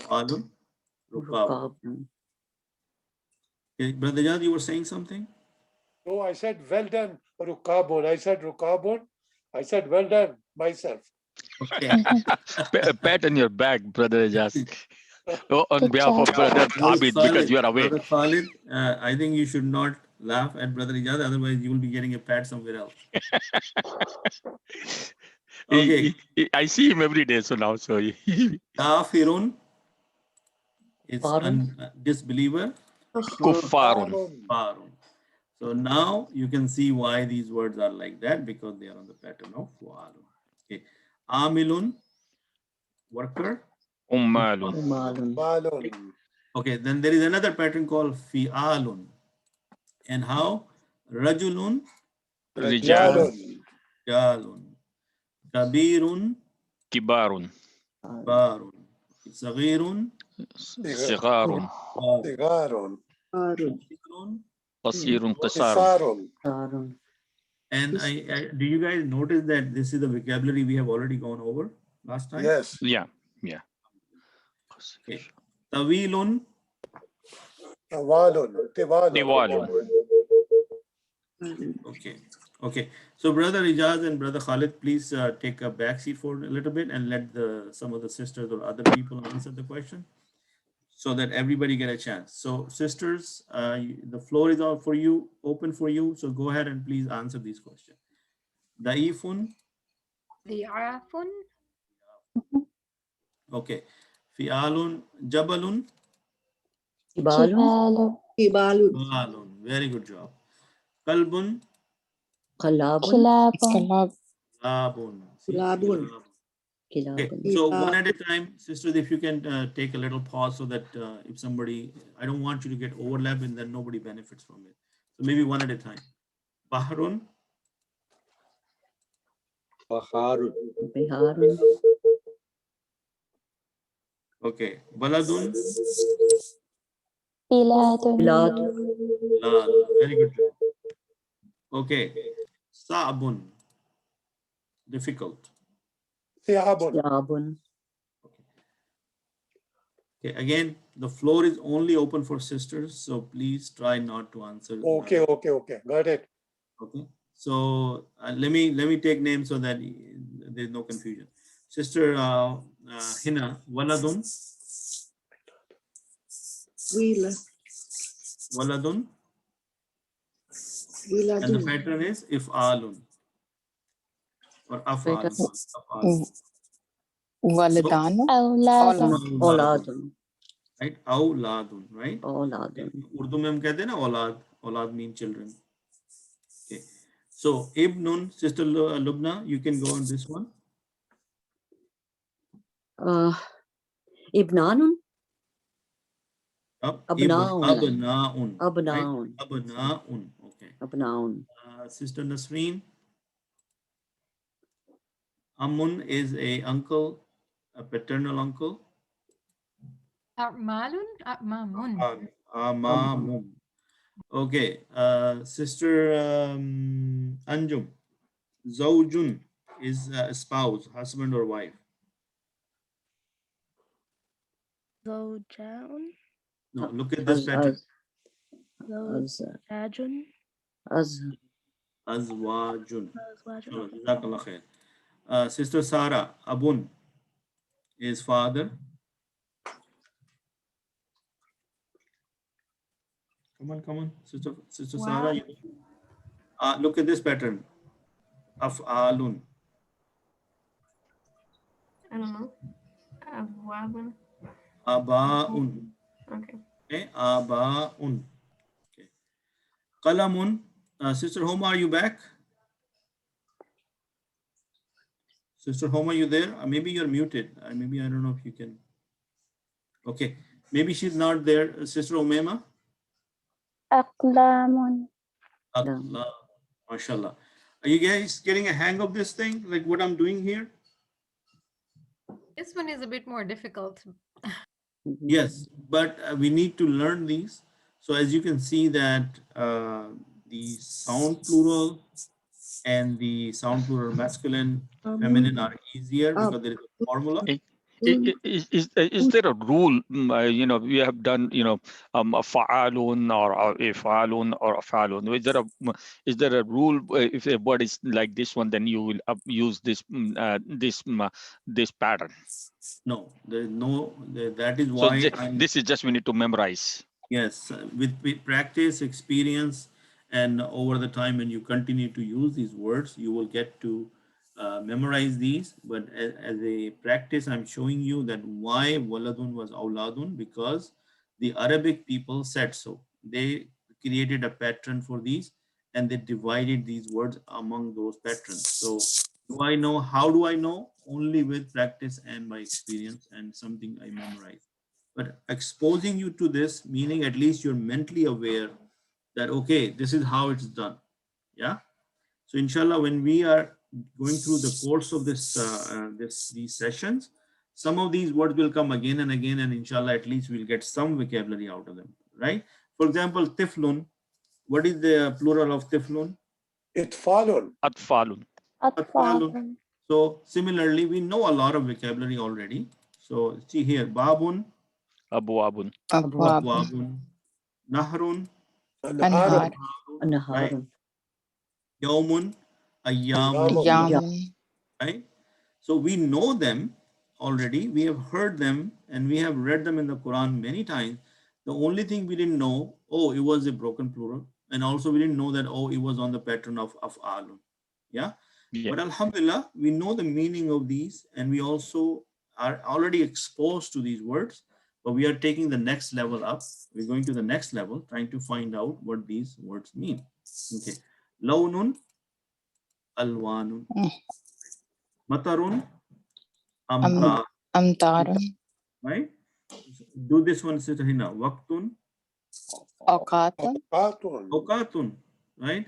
Alun, Rukabun. Rukabun. Okay, Brother Ijaz, you were saying something? No, I said well done, Rukabun. I said Rukabun. I said well done myself. Okay. A pat on your back, brother Ijaz. On Good behalf of job. brother Abid, because you are away. Brother Khalid, I think you should not laugh at Brother Ijaz, otherwise you will be getting a pat somewhere else. Okay. I see him every day, so now Kafirun is Farun. a disbeliever. Kuffarun. Farun. So now you can see why these words are like that, because they are on the pattern of fu'alun. Okay. Amilun, worker. Ummalun. Umalun. Balun. Okay, then there is another pattern called fi'alun. And how? Rajulun, Rijal. Jalun. jalun. Kabirun, Kibarun. barun. Saghirun, Sigarun. Sigarun. Qasirun. Qasirun. Qasarun. Isarun. Farun. And do you guys notice that this is the vocabulary we have already gone over last time? Yes. Yeah. Okay. Tawilun, Tawalun. Tiwalun. Tiwalun. okay. Okay. So Brother Ijaz and Brother Khalid, please take a back seat for a little bit and let some of the sisters or other people answer the question so that everybody get a chance. So sisters, the floor is all for you, open for you. So go ahead and please answer these questions. Daifun, Di'afun. okay. Fi'alun, jabalun, Ibalun. Jibalun. balun. Very good job. Kalbun, Kalabun. Kilabun. labun. See, Labun. Okay, Kilabun. so one at a time, sisters, if you can take a little pause so that if somebody, I don't want you to get overlap and then nobody benefits from it. So maybe one at a time. Bahrun, Biharun. okay. Baladun, Biladun. Biladun. lad. Very good job. Okay. Sa'bun, difficult. Sihabun. Yabun. Okay, again, the floor is only open for sisters, so please try not to answer. Okay. Got it. Okay. So let me take names so that there's no confusion. Sister Hina, Waladun. Waladun. And the pattern is if'alun or af'alun. Af'alun. Waladanu. أولاد Auladun. Right? Awladun, right? Auladun. Urdu में हम कहते हैं ना औलाद. औलाद mean children. Okay. So ibnun, Sister Lubna, you can go on this one. Ibnanun. Abnaun. Abnaun. Right? Abnaun. Abnaun. Okay. Abnaun. Sister Nasreen. Amun is a uncle, a paternal uncle. A'malun? A'mamun. Amamun. Okay. Sister Anjum. Zawjun is a spouse, husband or wife. زوجان No, look at this pattern. زوجاج Azwajun. أزواج So, Jazakallah khair. Sister Sarah, Abun is father. Come on, Sister Wow. Sarah. Look at this pattern. Af'alun. I don't know. Abwabun. Aba'un. Okay. Okay, Aba'un. Okay. Qalamun. Sister Homa, are you back? Sister Homa, are you there? Maybe you're muted. Maybe I don't know if you can. Okay. Maybe she's not there. Sister Umema? أقلام Allah. MashaAllah. Are you guys getting a hang of this thing? Like what I'm doing here? This one is a bit more difficult. Yes, but we need to learn these. So as you can see that the sound plural and the sound plural masculine, feminine are easier because there is a formula. Is there a rule? You know, we have done, you know, fa'alun or if'alun or af'alun. Is there a rule? If a word is like this one, then you will use this this pattern. No, there is no. That is So why this is just we need to memorize. Yes, with practice, experience, and over the time when you continue to use these words, you will get to memorize these. But as a practice, I'm showing you that why waladun was awladun, because the Arabic people said so. They created a pattern for these and they divided these words among those patterns. So do I know? How do I know? Only with practice and by experience and something I memorize. But exposing you to this, meaning at least you're mentally aware that, okay, this is how it's done. Yeah. So inshallah, when we are going through the course of these sessions, some of these words will come again and again, and inshallah, at least we'll get some vocabulary out of them, right? For example, tiflun. What is the plural of tiflun? Itfalun. Atfalun. Atfalun. So similarly, we know a lot of vocabulary already. So see here, babun. Abwabun. Abwabun. Nahrun. Anhar. Right? Yawmun. Ayyamun. Yamun. Right? So we know them already. We have heard them and we have read them in the Quran many times. The only thing we didn't know, oh, it was a broken plural. And also we didn't know that, oh, it was on the pattern of af'alun. Yeah? But alhamdulillah, we know the meaning of these and we also are already exposed to these words, but we are taking the next level up. We're going to the next level, trying to find out what these words mean. Okay. Lawnun, alwanun. Matarun, Amtarun. Right? Do this one, Sister Hina. Waqtun. Awqatun. Awqatun. Right?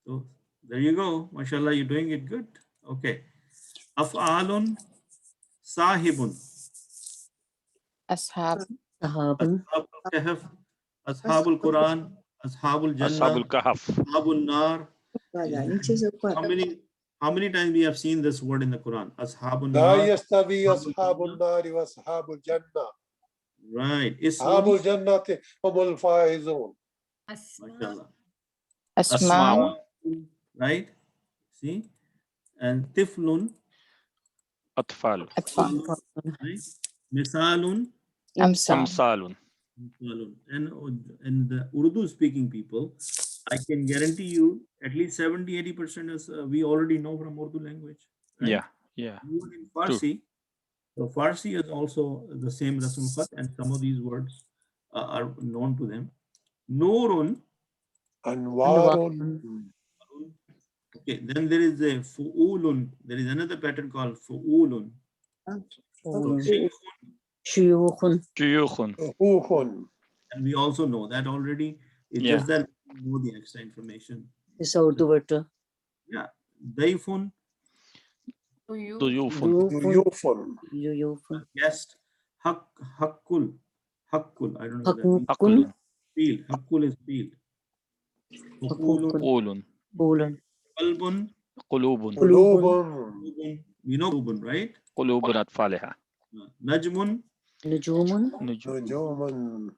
So there you go. MashaAllah, you're doing it good. Okay. Af'alun, sahibun. Ashab. Sahabun. Ashabul Kahf, Ashabul Quran, Ashabul Jannah, Ashabul Kahf. Ashabul Nar. How many times we have seen this word in the Quran? Ashabul La Nar. yastawi ashabun nari wa ashabul jannah. Right. Ashabul jannati humul faizun. MashaAllah. Asman. Right? See? And Tiflun. Atfal. Atfal. Right? Misalun. Amsal. Amsalun. And the Urdu speaking people, I can guarantee you at least 70-80% is we already know from Urdu language. Right? Yeah, yeah. Even in True. Farsi, so Farsi is also the same Rasul Khat, and some of these words are known to them. Nurun. Anwarun. Okay, then there is a fu'ulun. There is another pattern called fu'ulun. So Shuyukhun. Shuyukhun. and we also know that already. It's Yeah. just that we know the extra information. It's Urdu word. Yeah. Daifun, Duyufun. Duyufun. guest. Hakkul. Hakkul. I don't know what that means. Hakkun. Field. Hakkul is field. Ulun. Ulun. Qalbun. Qulubun. Qulubun. We know Qulubun, right? Qulubun atfaliha. Najmun. Nujumun. Nujumun.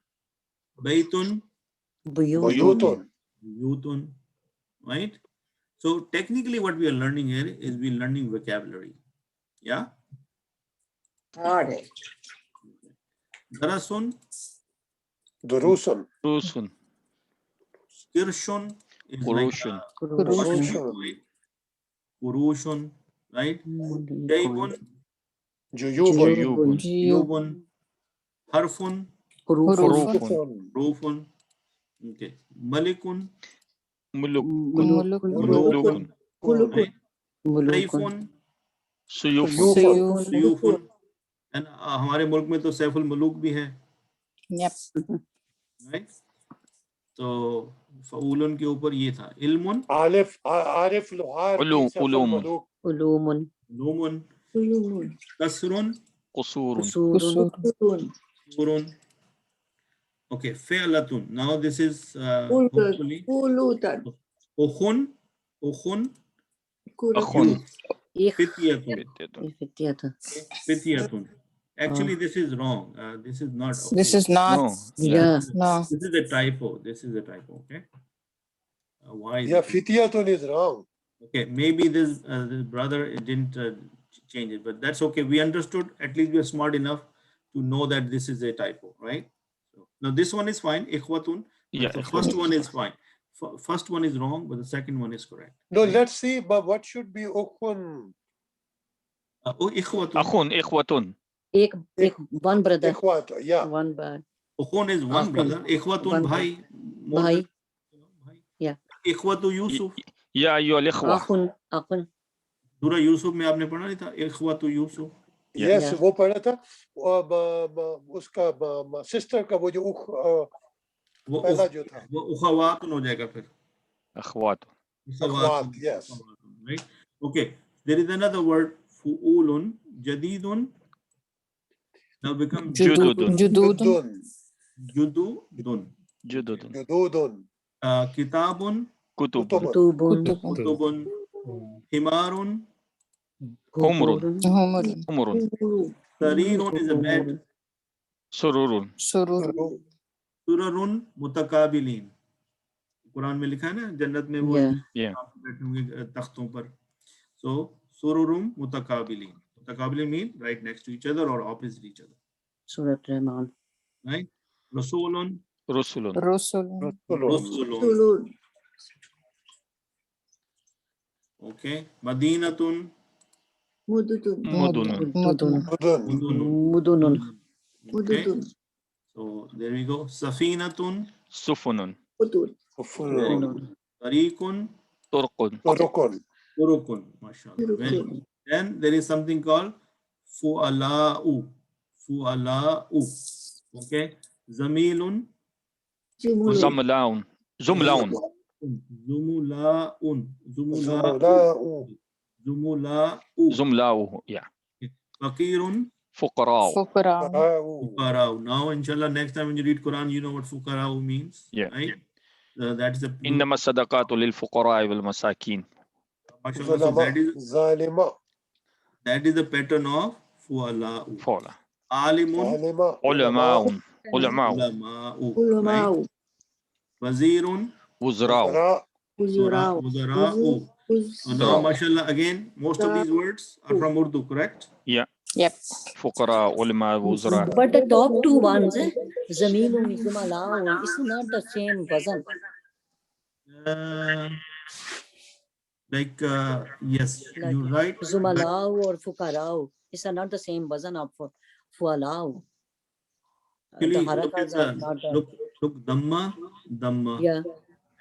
Baytun. Buyutun. Buyutun. Right? So technically what we are learning here is we're learning vocabulary. Yeah? All right. Darasun. Durusun. Rusun. Kirshun is like Kurushun. right? Kurushun, right? Jaybun. Juyubun. Juyubun. Harfun. Hurufun. Rufun. Okay. Malikun. Mulukun. Right? Saifun. Suyufun. Suyufun. And हमारे मुल्क में तो सैफुल मलूक भी है. Yep. Right? तो फऊलन के ऊपर ये था. Ilmun. Arif Luhar. Ulumun. Ulumun. Lumun. Kasrun. Qusurun. Surun. Okay, Fe'latun. Now this is hopefully Ukhun. Akhun. Fityatun. Fityatun. Actually, this is wrong. This is not. This is not. No. Yeah. No. This is a typo. This is a typo. Okay. Why? Is Yeah, it? Fityatun is wrong. Okay, maybe this brother didn't change it, but that's okay. We understood. At least we are smart enough to know that this is a typo, right? So, now this one is fine. Ikhwatun. Yeah, The first one is fine. First one is wrong, but the second one is correct. No, right? let's see, but what should be Ukhun? Ikhwatun. Akhun. Ikhwatun. One brother. Ikhwat, yeah. One brother. Ukhun is one brother. Ikhwatun One bhai. Bhai. Yeah. Ikhwatu Yusuf. Ya ayyuhal ikhwa. Akhun. Surah Yusuf में आपने पढ़ा नहीं था इख्वतु Yusuf. Yes, वो पढ़ा था. उसका sister का वो जो पहला जो था. वो उखवातुन हो जाएगा फिर. Akhwat. Akhwat, yes. Right. Okay. There is another word fu'ulun jadidun. Now become Jududun. Jududun. Kitabun. Kutubun. Himarun. Humrun. Sarirun is a bed. Sururun. Surarun mutakabilin. Quran में लिखा है ना जन्नत में वो बैठे होंगे तख्तों पर. So sururun mutakabilin. Mutakabilin mean right next to each other or opposite each other. Surat Rahman. Right. Rasulun. Okay. Madinatun. Mudunun. Okay. So there we go. Safinatun. Sufunun. Tariqun. Turukun. MashaAllah. Very good. Then there is something called fu'ala'u. Okay. Zamilun. Zumlaun. Zumula'un. Zumla'u. Yeah. Fakirun. Fuqara'u. Now, inshallah, next time when you read Quran, you know what fuqara'u means. Yeah. Right? That is a. إنما الصدقات للفقراء والمساكين. That is the pattern of fu'ala'u. Fola. Alimun. Ulama'un. Right? Wazirun. Wuzra'u. Wuzra'u. Now, mashallah, again, most of these words are from Urdu, correct? Yeah. Yep. Fuqara, ulama, wuzra. But the top two ones, Zamilun, Zumala'un, it's not the same wazan. Uh, yes, Like you're right. But Zumalao or Fukarao. These are not the same wazn of Fualao. The actually, look at harakas are the not. look Dhamma, Yeah.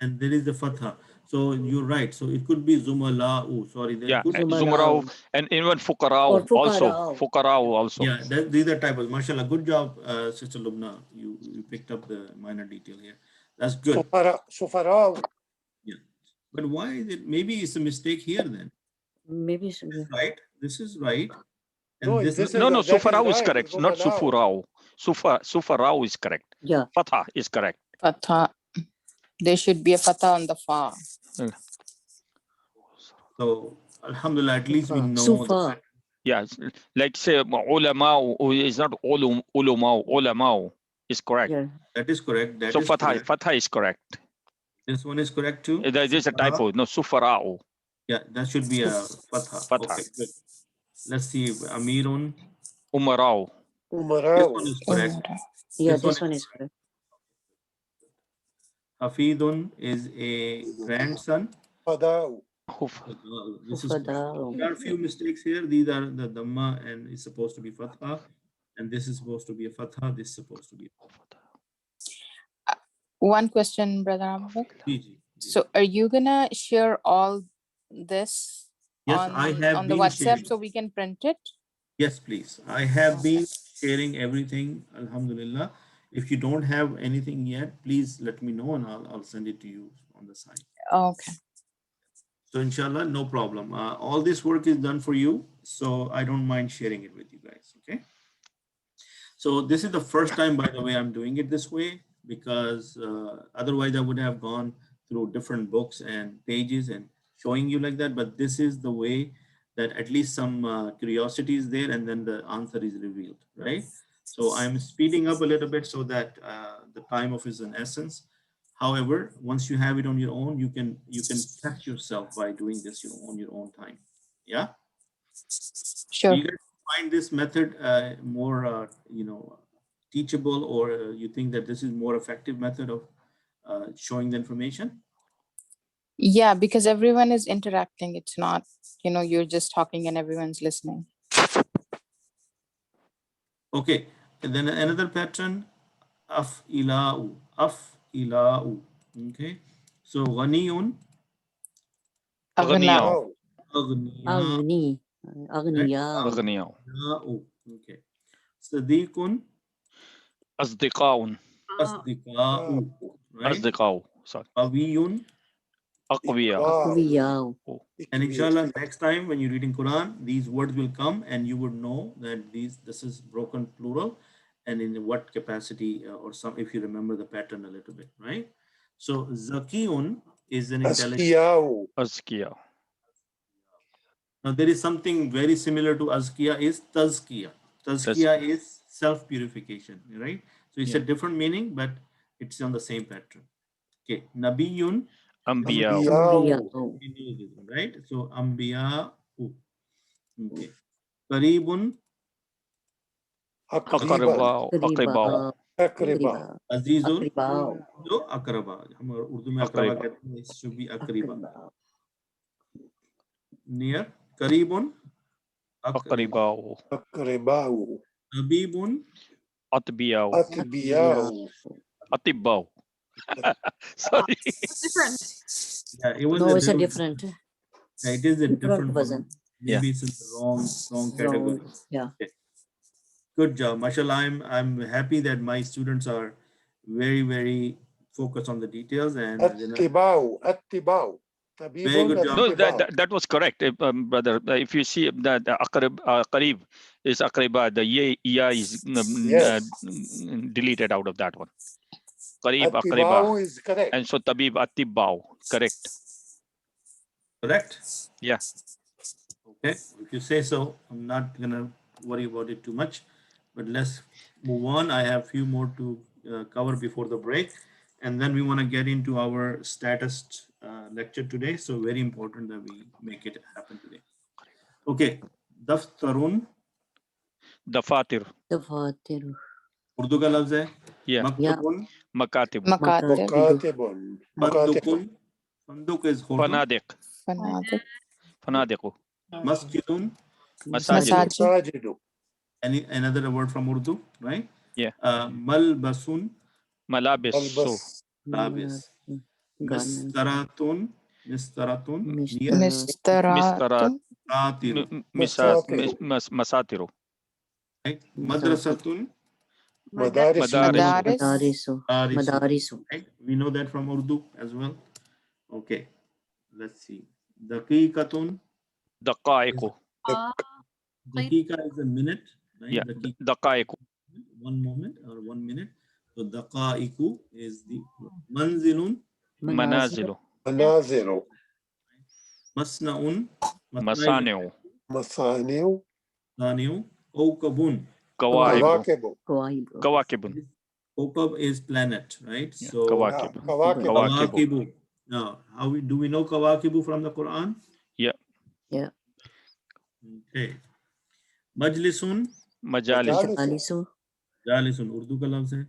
and there is the Fatha. So you're right. So it could be Zumala'u. Sorry, there Yeah, could be. Zumarao Zumalao and even or Fukarao also. Fukarao. Fukarao also. Yeah, these are typos. Mashallah, good job, Sister Lubna. You picked up the minor detail here. That's good. Sufarao. Yeah, but why is it? Maybe it's a mistake here then. Maybe so, yeah. Right. This is right. No, And this this No, is no, that is Sufarao is right. correct, not Zumalao. Sufurao. Sufarao is correct. Yeah. Fatha is correct. Fatha. There should be a fatha on the fa. so Alhamdulillah, at least we know the Sufa. Yeah, like say ulama is not ulama is correct. Yeah. that is correct. That So is correct. Fatha is correct. This one is correct too. There is a typo. No, Sufarao. Yeah, that should be a fatha. Fatha. Okay, good. Let's see. Amirun. Umarao. This Umarao. one is correct. Yeah, This this one one is correct. Hafidun is a grandson. Fadao. This is correct. There are a few mistakes here. These are the Dhamma and it's supposed to be Fatha. And this is supposed to be a Fatha. This is supposed to be a Fatha. One question, Brother Abdul. So are you gonna share all this Yes, on, I have on the been WhatsApp sharing. so we can print it? Yes, please. I have been sharing everything. Alhamdulillah. If you don't have anything yet, please let me know and I'll send it to you on the side. Okay. So inshallah, no problem. All this work is done for you. So I don't mind sharing it with you guys. Okay. So this is the first time, by the way, I'm doing it this way because otherwise I would have gone through different books and pages and showing you like that. But this is the way that at least some curiosity is there and then the answer is revealed, right? So I'm speeding up a little bit so that the time of is an essence. However, once you have it on your own, you can test yourself by doing this on your own time. Yeah. Sure. Do you guys find this method more, teachable, or you think that this is more effective method of showing the information? Yeah, because everyone is interacting. It's not, you're just talking and everyone's listening. Okay, and then another pattern, af'ila'u, af'ila'u. Okay, so ghaniyun, Aghniyao. aghniya'u, Aghniyao. aghniya'u. Okay, sadiqun, Asdiqaun. asdiqa'u, right? Asdiqao. Sorry. Qawiyun, Aqwiya. Aqwiyao. and inshallah, next time when you're reading Quran, these words will come and you would know that this is broken plural and in what capacity or some, if you remember the pattern a little bit, right? So Zakiyun is an intelligent. Askiyao. Azkiya. Now there is something very similar to Azkiya is Tazkiya. Tazkiya is self-purification, right? So it's a different meaning, but it's on the same pattern. Okay, Nabiyun. Ambiyao. Ambiyao. Right? So Ambiya. Okay. Qaribun. Aqribao. Aqribao. Akriba. Azizul. Akribao. जो अकरबा हम उर्दू में अकरबा कहते हैं it should be अकरीबा near करीबुन Aqribao. Akribao. तबीबुन Atbiyao. Atbiyao. Atibao. Sorry. Different. yeah it was No, it's a different, different. yeah, it is a different version. one. Maybe it's in the wrong category. Yeah. Okay. Good job, mashallah. I'm happy that my students are very focused on the details and Attibao. Attibao. very good job. No, that was correct, brother. If you see that Qarib is Aqriba, the ya is deleted out of that one. Qarib, Aqriba. Attibao is correct. And so Tabib, Atibao, correct. Correct? Yeah. Okay, if you say so, I'm not gonna worry about it too much, but let's move on. I have a few more to cover before the break, and then we want to get into our status lecture today. So very important that we make it happen today. Okay, Daftarun. Dafatir. Dafatir. Urdu ka lafz hai. Yeah. Maktubun. Makatib. Makatibun. Bandukun. Fanduk is hotel. Fanadik. Fanatic. Fanadiku. Masjidun. Masajid. Masajidu. Any another word from Urdu, right? Yeah. Malbasun. Malabisu. Labis. Mistaratun. Mistaratun. Mistaratun. Atiru. Masatiru. Right? Madrasatun. Madaris. Madaris. Madarisu. Right? We know that from Urdu as well. Okay. Let's see. Daqiqatun. Daqaiku. Daqiqa is a minute, right? Yeah. Daqiqa, Daqaiku. 1 moment or 1 minute. So daqaiku is the manzilun. Manazilu. Manaziru. Masnaun. Masaniu. Masaniu. Masaniu. Kawkabun. Kawaibu. Kawaibu. Kawakibun. Kawkab is planet, right? Yeah. So Kawakibu. Kawakibu. Kawakibu. Now, do we know Kawakibu from the Quran? Yeah. Yeah. Okay. Majlisun. Majalis. Majalisu. Jalisun. Urdu ka lafz hai.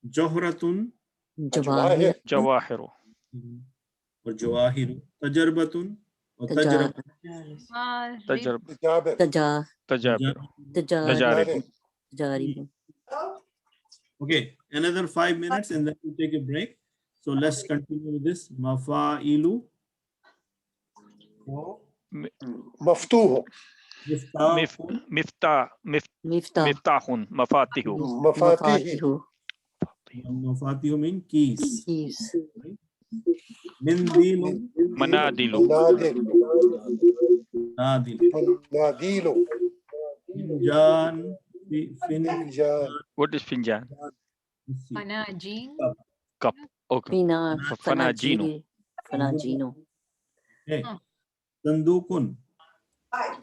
Johratun. Jawahir. Jawahiru. और जवाहिर तजरबतुन और Tajar- तजरब Tajarb. Tajar- Tajaribu. Tajaribu. Okay, another 5 minutes and then we'll take a break. So let's continue with this. Mafailu. Maftuhu. Miftah. Miftahun. Mafatihu. Mafatihi. Mafatihu mean keys. Keys. Right? Mindilun. Manadilu. Nadilu. Finjan. Finjan. What is Finjan? Panajin. Cup. Okay. Fanajinu. Fanajinu. Okay. Sandukun.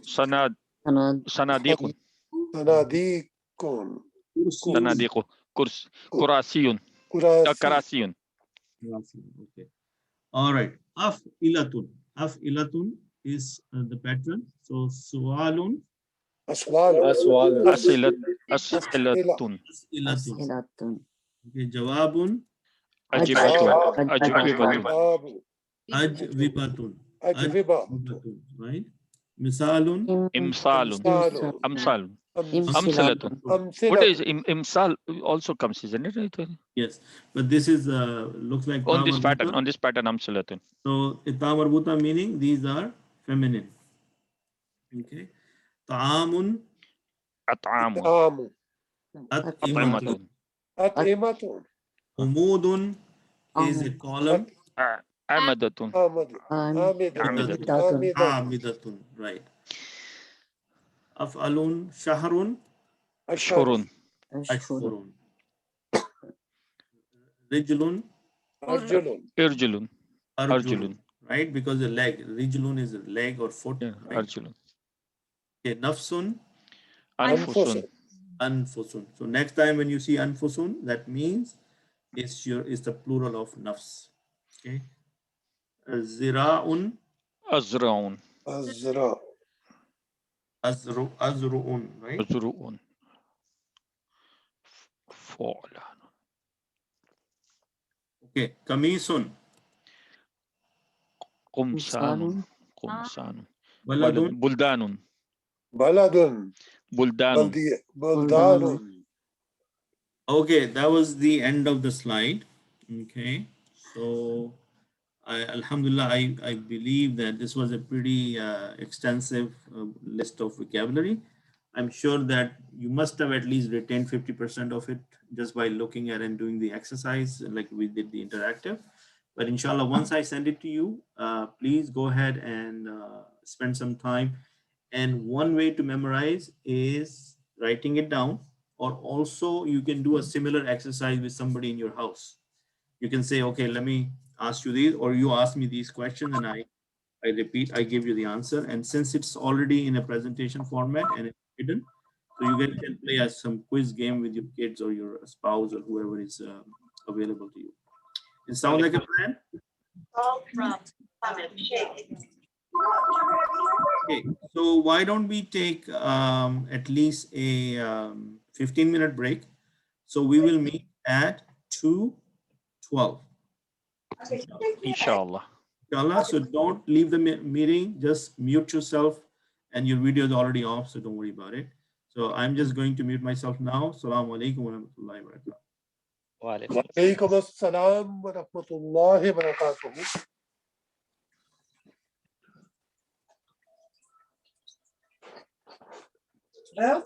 Sanadikun. Sanadikun. Sanadiku. Kurasiyun. Karasiyun. Okay. All right. Af'ilatun. Af'ilatun is the pattern. So su'alun. Aswalu. Asilatun. Asilatun. Okay. Jawabun. Ajibatun. Ajwibatun. Ajwiba. Right. Misalun. Imsalun. Amsalun. Amsalatun. What is imsal also comes, isn't it? Yes, but this is looks like On ta this marbuta. pattern. On this pattern, amsalatun. So ta marbuta meaning these are feminine. Okay. Ta'amun. At'amun. Amu. At'imatun. At'imatun. Umudun is a column. Amadatun. Amidatun. Amidatun. Right. Af'alun. Shahrun. Ashhurun. Ashhurun. Rijlun. Arjulun. Irjulun. Arjulun. Right, because the leg. Rijlun is a leg or foot. Yeah, right? Arjulun. Okay. Nafsun. Anfusun. Anfusun. So next time when you see anfusun, that means it's the plural of nafs. Okay. Zira'un. Azraun. Azra. Azru'un. Right. Azruun. Fu'lan. Okay. Kamisun. Qumsanun. Qumsanun. Baladun. Buldanun. Baladun. Buldanun. Buldanun. Okay, that was the end of the slide. Okay, so Alhamdulillah, I believe that this was a pretty extensive list of vocabulary. I'm sure that you must have at least retained 50% of it just by looking at and doing the exercise like we did the interactive. But inshallah, once I send it to you, please go ahead and spend some time. And one way to memorize is writing it down, or also you can do a similar exercise with somebody in your house. You can say, okay, let me ask you these, or you ask me these questions and I repeat, I give you the answer. And since it's already in a presentation format and it's hidden, so you guys can play as some quiz game with your kids or your spouse or whoever is available to you. It sounds like a plan? Okay, so why don't we take at least a 15-minute break? So we will meet at 2:12. Inshallah. Inshallah, so don't leave the meeting, just mute yourself, and your video is already off, so don't worry about it. So I'm just going to mute myself now. Assalamu alaikum wa rahmatullahi wa barakatuh. Walaikum assalam wa rahmatullahi wa barakatuh. Well,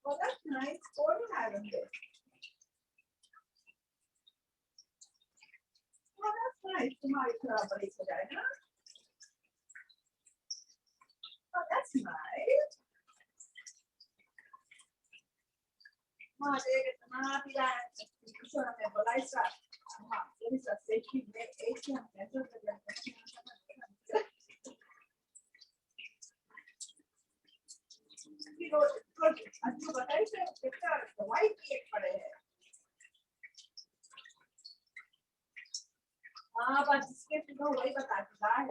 Oh, that's nice. Four island. Oh, that's nice. तुम्हारी थोड़ा बड़ी हो जाए ना? Oh, that's nice. हाँ, देख इतना भी है. इसको हमें बुलाई सा. हाँ, ये भी सब सेफ्टी में एक ही हम कैसे कर सकते हैं? कि वो अच्छी बताई से कितना दवाई की पड़े हैं. हाँ, बस इसके तो वही बताता है.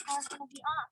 Are going to be off.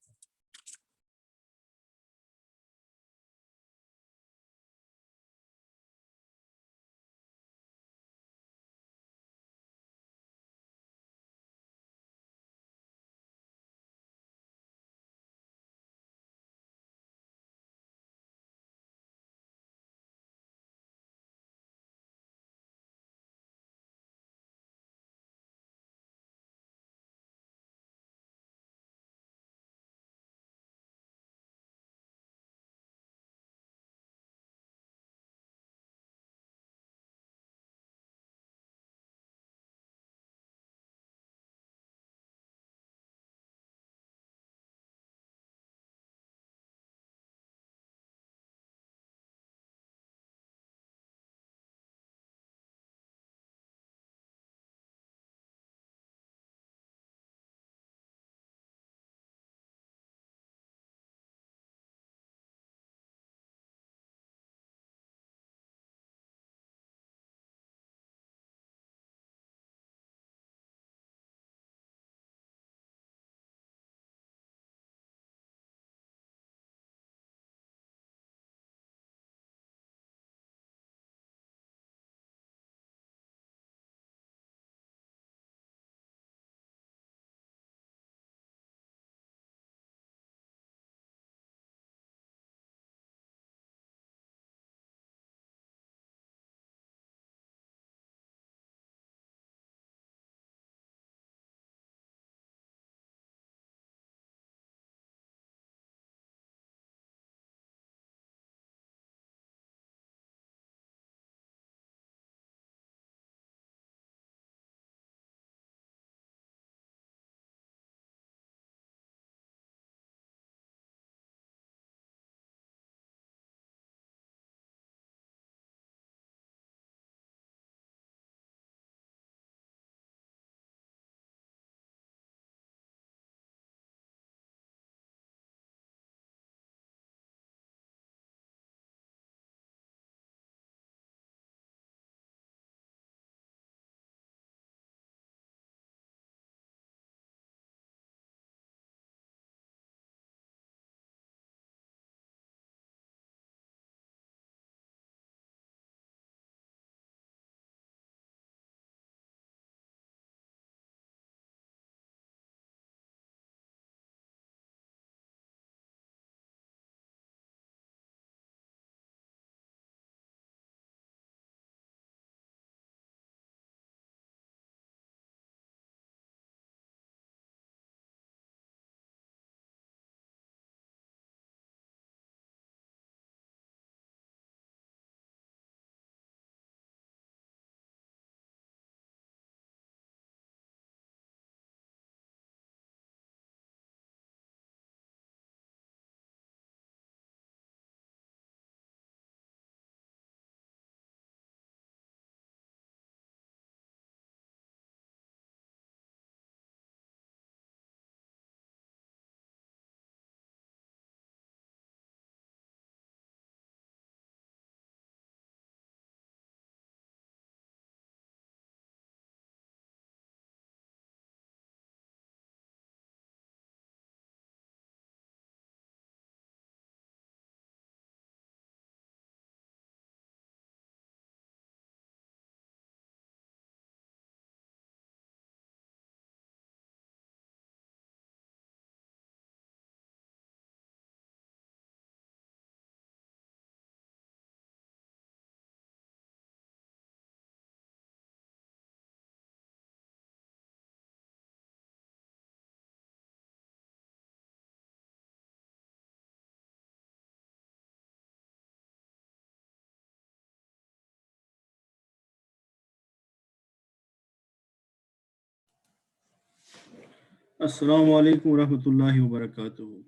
Assalamu alaikum wa rahmatullahi wa barakatuh.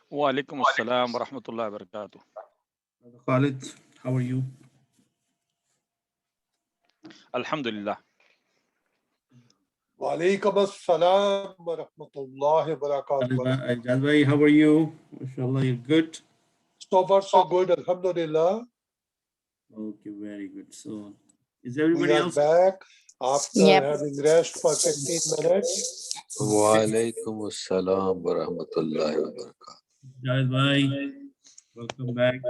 Wa alaikum assalam wa rahmatullahi wa barakatuh. Khalid, how are you? Alhamdulillah. Wa alaikum assalam wa rahmatullahi wa barakatuh. Jazbhai, how are you? Mashallah, you're good. So far, so good. Alhamdulillah. Okay, very good. So, is We everybody are else? back after Yep. having rest for 15 minutes. Walaikum assalam wa rahmatullahi wa barakatuh. Jazbhai, welcome back.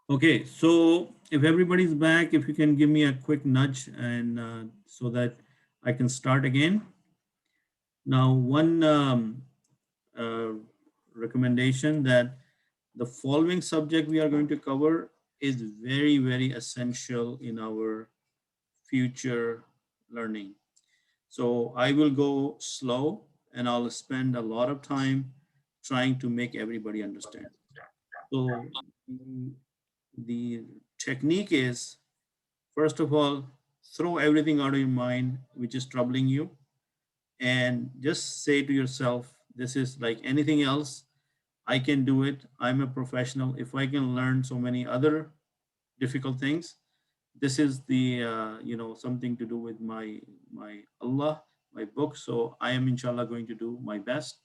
Okay, so if everybody's back, if you can give me a quick nudge and so that I can start again. Now, one recommendation that the following subject we are going to cover is very, very essential in our future learning. So I will go slow and I'll spend a lot of time trying to make everybody understand. So the technique is, first of all, throw everything out of your mind which is troubling you and just say to yourself, this is like anything else. I can do it. I'm a professional. If I can learn so many other difficult things, this is the something to do with my Allah, my book. So I am inshallah going to do my best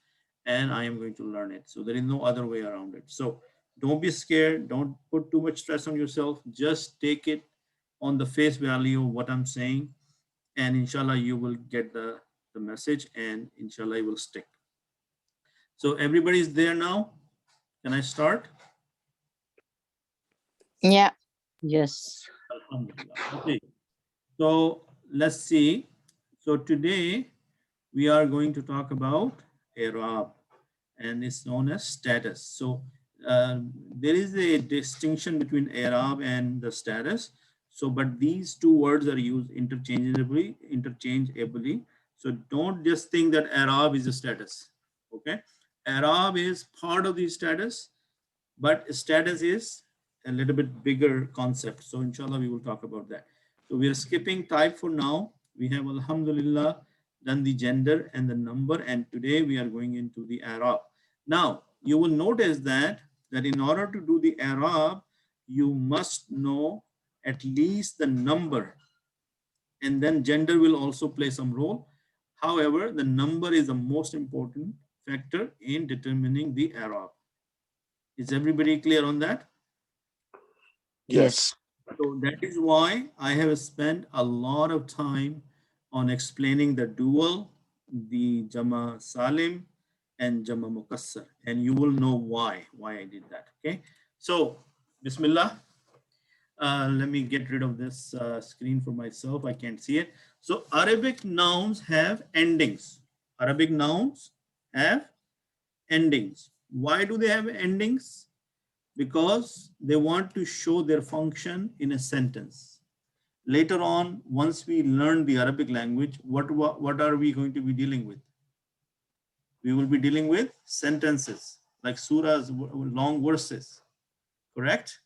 and I am going to learn it. So there is no other way around it. So don't be scared. Don't put too much stress on yourself. Just take it on the face value of what I'm saying, and inshallah you will get the message, and inshallah it will stick. So everybody's there now. Can I start? Yeah. Yes. Alhamdulillah. Okay. So let's see. So today we are going to talk about Arab, and it's known as status. So there is a distinction between Arab and the status. So, but these two words are used interchangeably. So don't just think that Arab is a status. Okay, Arab is part of the status, but status is a little bit bigger concept. So inshallah we will talk about that. So we are skipping type for now. We have alhamdulillah done the gender and the number, and today we are going into the Arab. Now you will notice that in order to do the Arab, you must know at least the number, and then gender will also play some role. However, the number is the most important factor in determining the Arab. Is everybody clear on that? Yes. So that is why I have spent a lot of time on explaining the dual, the Jama Salim, and Jama Mukassar. And you will know why I did that. Okay. So, Bismillah. Let me get rid of this screen for myself. I can't see it. So Arabic nouns have endings. Arabic nouns have endings. Why do they have endings? Because they want to show their function in a sentence. Later on, once we learn the Arabic language, what are we going to be dealing with? We will be dealing with sentences, like surahs, long verses, correct?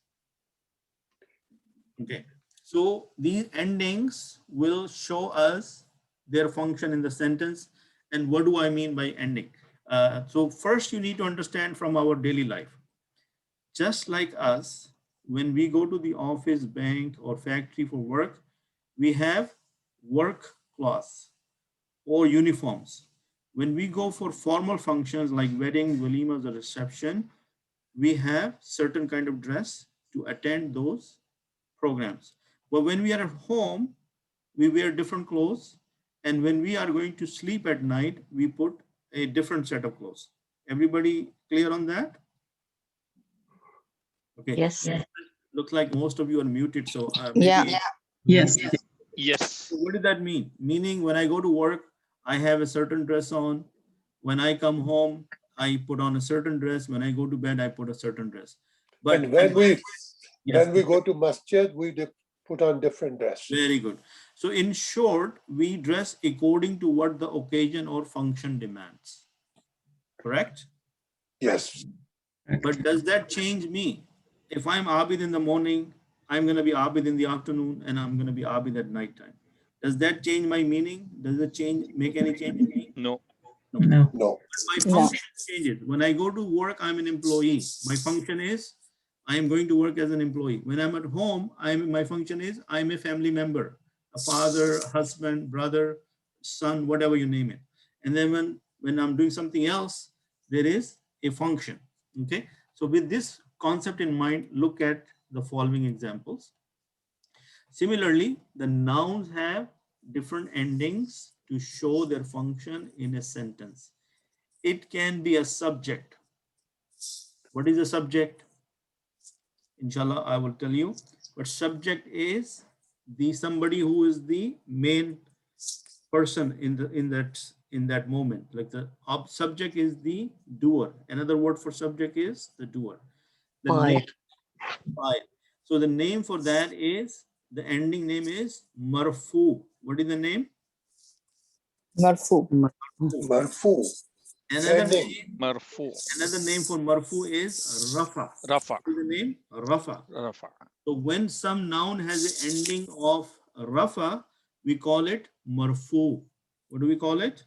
Okay, so these endings will show us their function in the sentence. And what do I mean by ending? So first you need to understand from our daily life. Just like us, when we go to the office, bank, or factory for work, we have work clothes or uniforms. When we go for formal functions like wedding, walimas, or reception, we have certain kind of dress to attend those programs. But when we are at home, we wear different clothes. And when we are going to sleep at night, we put a different set of clothes. Everybody clear on that? Okay. Yes. Looks like most of you are muted. So Yeah. Yes. So what does that mean? Meaning when I go to work, I have a certain dress on. When I come home, I put on a certain dress. When I go to bed, I put a certain dress. But And when we yes, go to masjid, we put on different dress. very good. So in short, we dress according to what the occasion or function demands. Correct? Yes. But does that change me? If I'm Abid in the morning, I'm going to be Abid in the afternoon and I'm going to be Abid at night time. Does that change my meaning? Does it make any change in me? No. No. But my function changes. When I go to work, I'm an employee. My function is I am going to work as an employee. When I'm at home, my function is I'm a family member, a father, husband, brother, son, whatever you name it. And then when I'm doing something else, there is a function. Okay. So with this concept in mind, look at the following examples. Similarly, the nouns have different endings to show their function in a sentence. It can be a subject. What is a subject? Inshallah, I will tell you. But subject is the somebody who is the main person in that moment. Like the subject is the doer. Another word for subject is the doer. The name, so the name for that is, the ending name is marfu. What is the name? Marfu. Marfu. Another Ending. name, Marfu. another name for marfu is rafa. Rafa. What is the name? Rafa. Rafa. So when some noun has an ending of rafa, we call it marfu. What do we call it?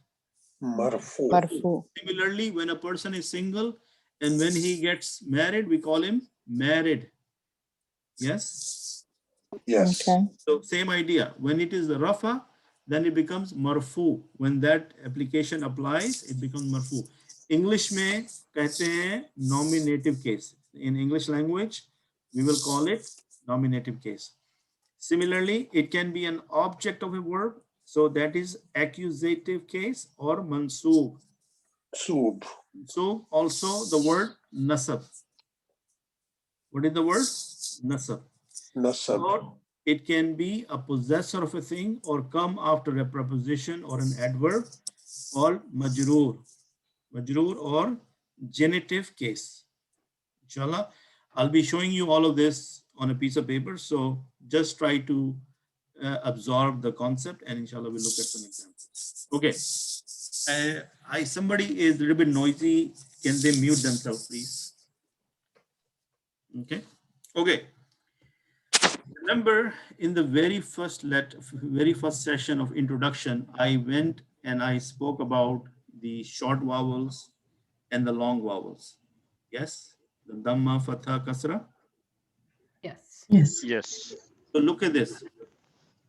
Marfu. Marfu. Similarly, when a person is single and when he gets married, we call him married. Yes? Yes. Okay. So same idea. When it is rafa, then it becomes marfu. When that application applies, it becomes marfu. English में कहते हैं nominative case. In English language, we will call it nominative case. Similarly, it can be an object of a verb. So that is accusative case or mansoob. Sub. So also the word nasab. What is the word? Nasab. Nasab. Or it can be a possessor of a thing or come after a preposition or an adverb or majroor. Majroor or genitive case. Inshallah, I'll be showing you all of this on a piece of paper. So just try to absorb the concept and inshallah we'll look at some examples. Okay. Somebody is a little bit noisy. Can they mute themselves, please? Okay. Okay. Remember in the very first session of introduction, I went and I spoke about the short vowels and the long vowels. Yes? The Dhamma, Fatha, Kasra. Yes. Yes. So look at this.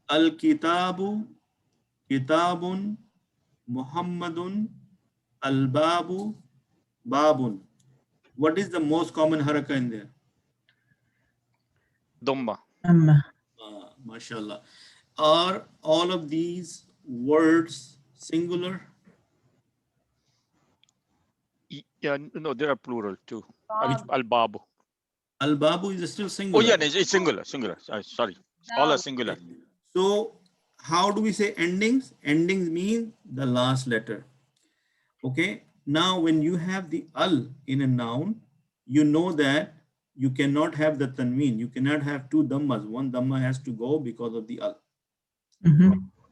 Al-Kitabu, Kitabun, Muhammadun, Al-Babu, Babun. What is the most common haraka in there? Dhamma. MashaAllah. Are all of these words singular? Yeah, no, there are plural too. Al-Babu. Al-Babu is still Oh singular. yeah, it's singular. Sorry. All are singular. So how do we say endings? Endings mean the last letter. Okay. Now, when you have the al in a noun, you know that you cannot have the tanween. You cannot have two dhammas. One dhamma has to go because of the al.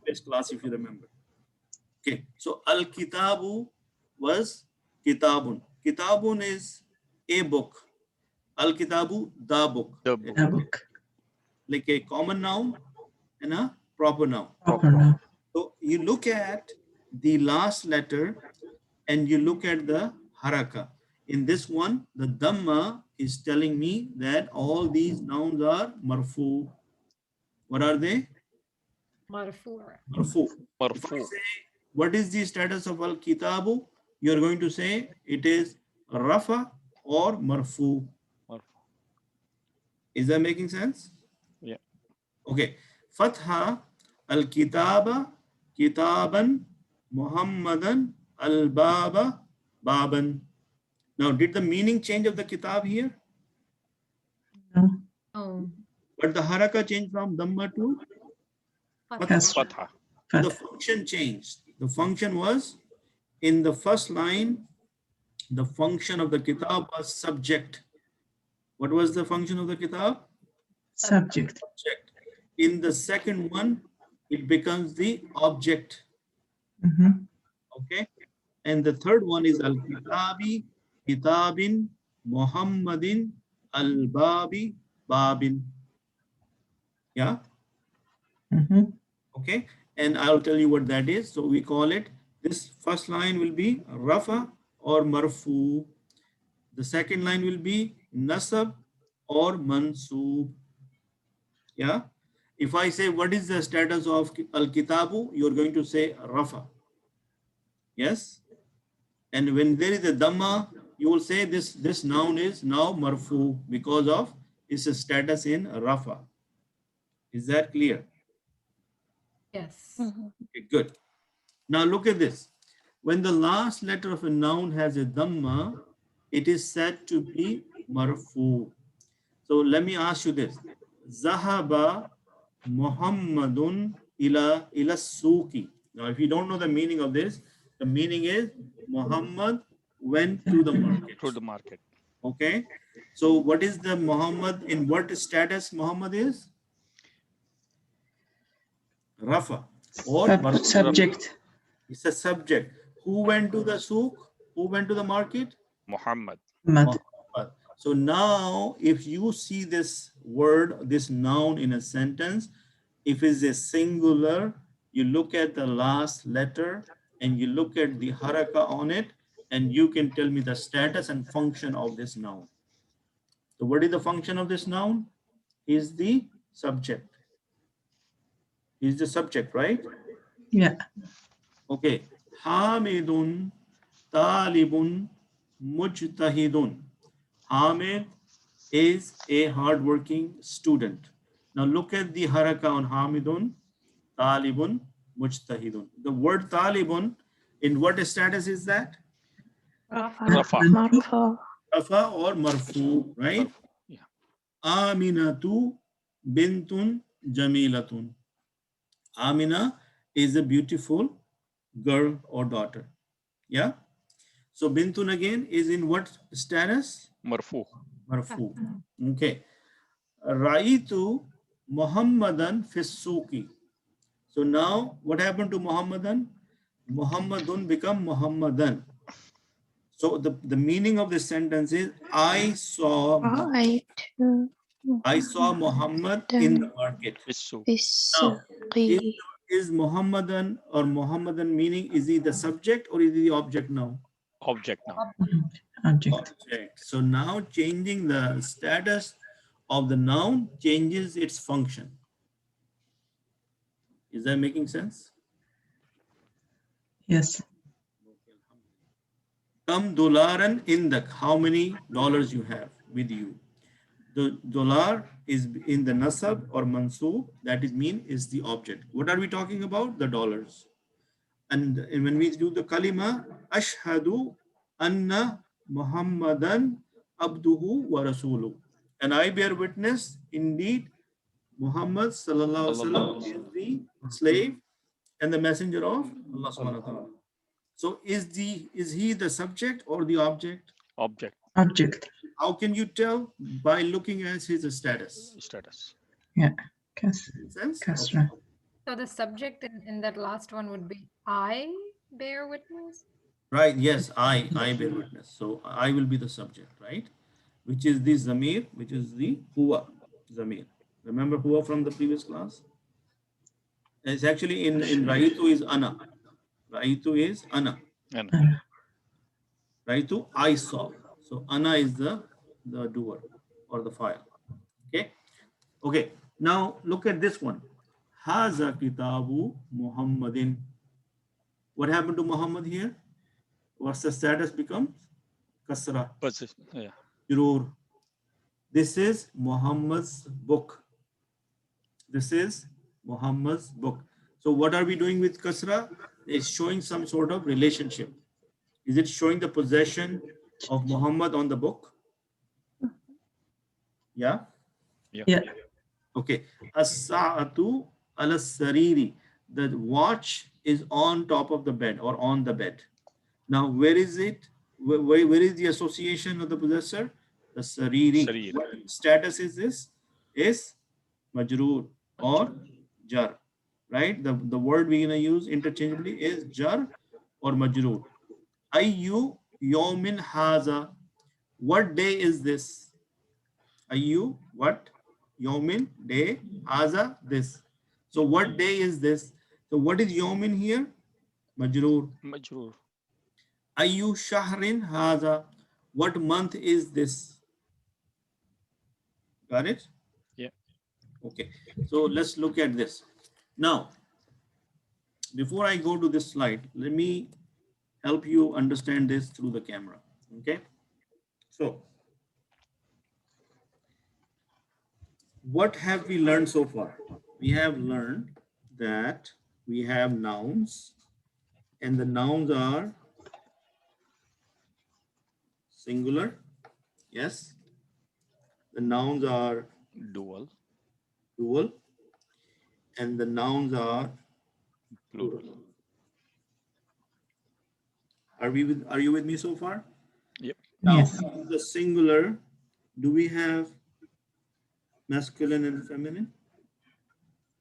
This class, if you remember. Okay. So al-kitabu was kitabun. Kitabun is a book. Al-kitabu, the book. The book. Like a common noun and a proper noun. So you look at the last letter and you look at the haraka. In this one, the dhamma is telling me that all these nouns are marfu. What are they? Marfu. Marfu. If I say, what is the status of al-kitabu? You're going to say it is rafa or marfu. Is that making sense? Yeah. Okay. Fatha, al-kitaba, kitaban, Muhammadan, al-baba, baban. Now, did the meaning change of the kitab here? Oh. But the haraka changed from dhamma to Fatha. So the function changed. The function was in the first line, the function of the kitab was subject. What was the function of the kitab? Subject. In the second one, it becomes the object. Okay. And the third one is al-kitabi, kitabin, Muhammadin, al-babi, babin. Yeah. Okay. And I'll tell you what that is. So we call it, this first line will be rafa or marfu. The second line will be nasab or mansub. Yeah. If I say, what is the status of al-kitabu? You're going to say rafa. Yes. And when there is a dhamma, you will say this noun is now marfu because of its status in rafa. Is that clear? Yes. Okay, good. Now look at this. When the last letter of a noun has a dhamma, it is said to be marfu. So let me ask you this. Zahaba Muhammadun ila suki. Now, if you don't know the meaning of this, the meaning is Muhammad went to the market. To the market. Okay. So what is the Muhammad, in what status Muhammad is? Rafa or subject. It's a subject. Who went to the souk? Who went to the market? Muhammad. Muhammad. So now if you see this word, this noun in a sentence, if it's a singular, you look at the last letter and you look at the haraka on it, and you can tell me the status and function of this noun. So what is the function of this noun? Is the subject. Is the subject, right? Yeah. Okay. Hamidun talibun mujtahidun. Hamid is a hardworking student. Now look at the haraka on Hamidun, talibun, mujtahidun. The word talibun, in what status is that? Rafa. Rafa or marfu, right? Yeah. Aminatu bintun jamilatun. Amina is a beautiful girl or daughter. Yeah. So bintun again is in what status? Marfu. Marfu. Okay. Raitu Muhammadan Fisuki. So now what happened to Muhammadan? Muhammadun become Muhammadan. So the meaning of this sentence is I saw Muhammad in the market. Now, is Muhammadan or Muhammadan meaning, is he the subject or is he the object now? Object now. Object. So now changing the status of the noun changes its function. Is that making sense? Yes. Kam dolaran indak. How many dollars you have with you? The dollar is in the nasab or mansub. That is mean is the object. What are we talking about? The dollars. And when we do the kalima, ashhadu anna Muhammadan abduhu wa rasuluhu. And I bear witness, indeed, Muhammad sallallahu alaihi wasallam is the slave and the messenger of Allah subhanahu wa ta'ala. So is he the subject or the object? Object. Object. How can you tell? By looking at his status. Status. Yeah. Sense? Kasra. So the subject in that last one would be I bear witness? Right, yes, I bear witness. So I will be the subject, right? Which is the zamir, which is the huwa zamir. Remember huwa from the previous class? It's actually in Raitu is ana. Raitu is ana. Raitu, I saw. So ana is the doer or the fire. Okay. Okay. Now look at this one. Haza kitabu Muhammadin. What happened to Muhammad here? What's the status becomes? Kasra. Yeah. Jurur. This is Muhammad's book. This is Muhammad's book. So what are we doing with kasra? It's showing some sort of relationship. Is it showing the possession of Muhammad on the book? Yeah? Yeah. Okay. As-sa'atu ala-sariri. The watch is on top of the bed or on the bed. Now, where is it? Where is the association of the possessor? The sariri. What status is this? Is majroor or jar, right? The word we're going to use interchangeably is jar or majroor. Ayyu yawmin haza. What day is this? Ayyu, what? Yawmin, day, haza, this. So what day is this? So what is yawmin here? Majroor. Majroor. Ayu shahrin haza. What month is this? Got it? Yeah. Okay. So let's look at this. Now, before I go to this slide, let me help you understand this through the camera. Okay. So what have we learned so far? We have learned that we have nouns, and the nouns are singular. Yes. The nouns are Dual. dual, and the nouns are Plural. Are you with me so far? Yep. Now, Yes. the singular, do we have masculine and feminine?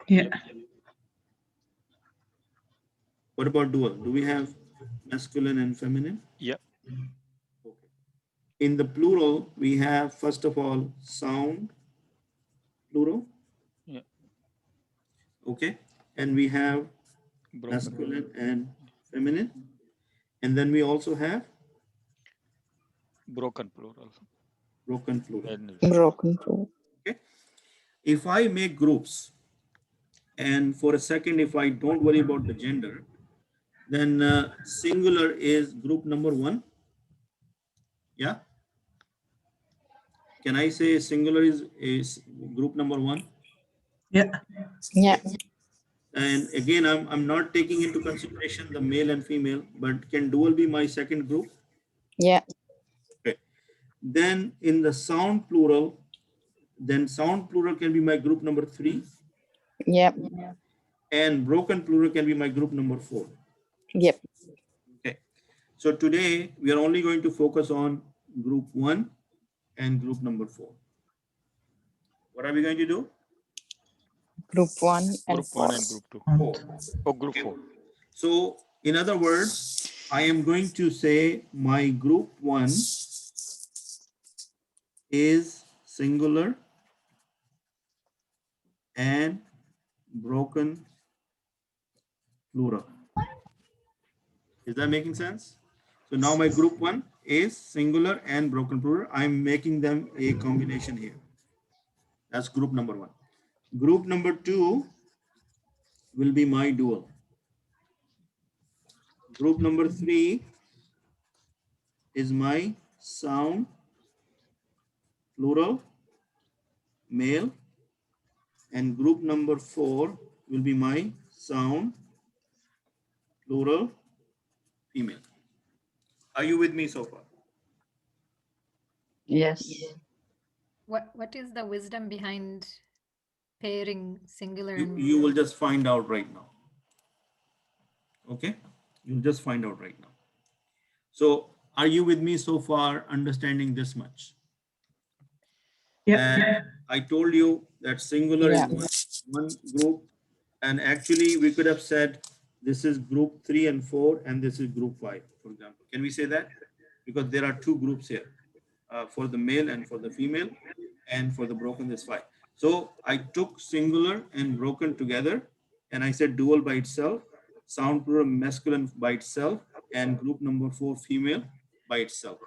Yeah. What about dual? Do we have masculine and feminine? Yep. Okay. In the plural, we have, first of all, sound plural. Yeah. Okay. And we have Broken. masculine and feminine. And then we also have Broken plural. broken plural. And Broken plural. Okay. If I make groups, and for a second, if I don't worry about the gender, then singular is group number 1. Yeah. Can I say singular is group number 1? Yeah. Yeah. And again, I'm not taking into consideration the male and female, but can dual be my second group? Yeah. Okay. Then in the sound plural, then sound plural can be my group number 3. Yep. And broken plural can be my group number 4. Yep. Okay. So today we are only going to focus on group 1 and group number 4. What are we going to do? Group 1 and group 4. 1 and group 2. 4. Oh, group 4. So in other words, I am going to say my group 1 is singular and broken plural. Is that making sense? So now my group 1 is singular and broken plural. I'm making them a combination here. That's group number 1. Group number 2 will be my dual. Group number 3 is my sound plural male, and group number 4 will be my sound plural female. Are you with me so far? Yes. What is the wisdom behind pairing singular and You will just find out right now. Okay, you'll just find out right now. So are you with me so far, understanding this much? Yeah. And I told you that singular Yeah. is one group, and actually we could have said this is group 3 and 4 and this is group 5, for example. Can we say that? Because there are 2 groups here, for the male and for the female, and for the broken is 5. So I took singular and broken together, and I said dual by itself, sound plural masculine by itself, and group number 4 female by itself.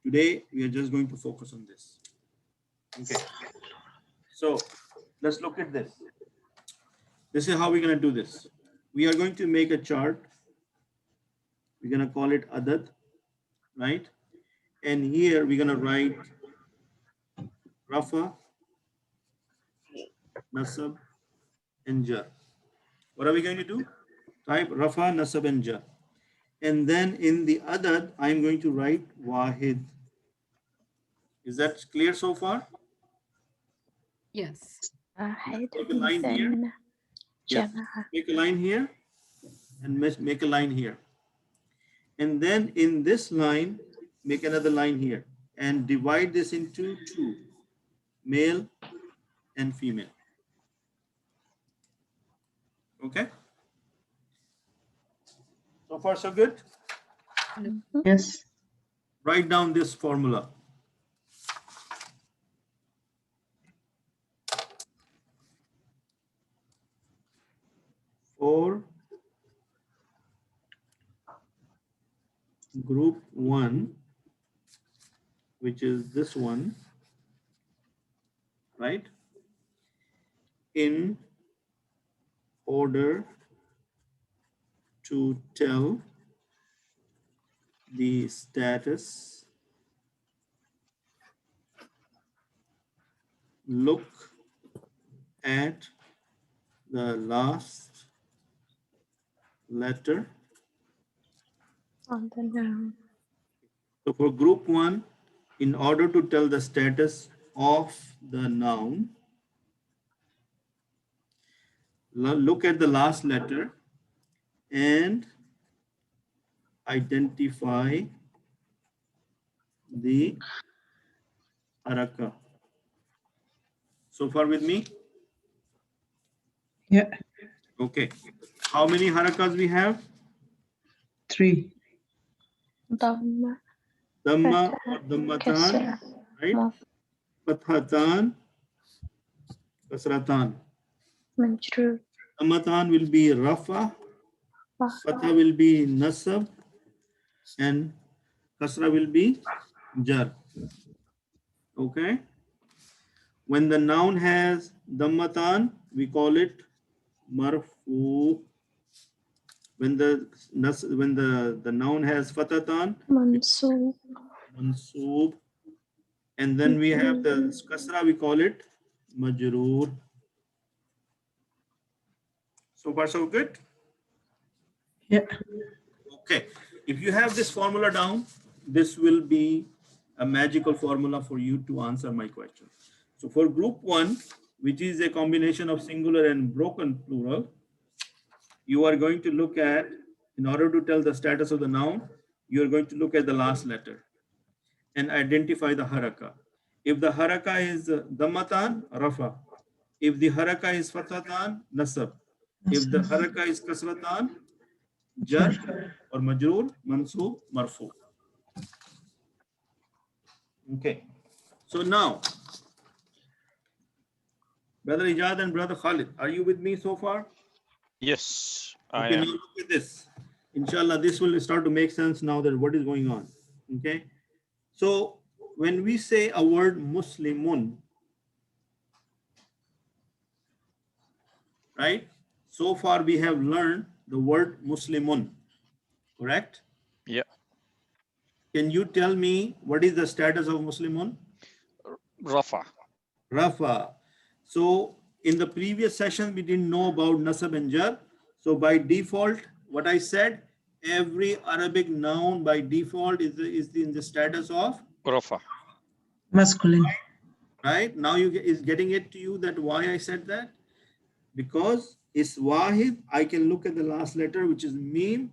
Today we are just going to focus on this. Okay. So let's look at this. This is how we're going to do this. We are going to make a chart. We're going to call it Adad, right? And here we're going to write Rafa, Nasab, and Jar. What are we going to do? Type Rafa, Nasab, and Jar. And then in the Adad, I'm going to write Wahid. Is that clear so far? yes. واحد Make a line here. then Yes. جماعة. Make a line here and make a line here. And then in this line, make another line here and divide this into 2, male and female. Okay. So far, so good. Yes. Write down this formula. group 1, which is this one, right? In order to tell the status, look at the last letter. On the noun. So for group 1, in order to tell the status of the noun, look at the last letter and identify the haraka. So far with me? Yeah. Okay. How many harakas we have? 3. Dhamma. Dhamma Fatha, or dhammatan, Kasra. right? Fathatan, kasratan. Majrur. Dhammatan will be rafa, fatha will be nasab, and kasra will be jar. Okay. When the noun has dhammatan, we call it marfu. When the noun has fatatan, Mansoob. mansoob. And then we have the kasra, we call it majroor. So far, so good? Yeah. Okay. If you have this formula down, this will be a magical formula for you to answer my question. So for group 1, which is a combination of singular and broken plural, you are going to look at, in order to tell the status of the noun, you are going to look at the last letter and identify the haraka. If the haraka is dhammatan, rafa. If the haraka is fathatan, nasab. If the haraka is kasratan, jar or majroor, mansoob, marfu. Okay. So now, Brother Ijad and Brother Khalid, are you with me so far? Yes, I Okay, now am. look at this. Inshallah, this will start to make sense now that what is going on. Okay. So when we say a word Muslimun, right? So far we have learned the word Muslimun, correct? Yeah. Can you tell me what is the status of Muslimun? Rafa. Rafa. So in the previous session, we didn't know about Nasab and Jar. So by default, what I said, every Arabic noun by default is in the status of Rafa. Masculine. Right? Now is getting it to you that why I said that? Because it's Wahid, I can look at the last letter, which is Mim,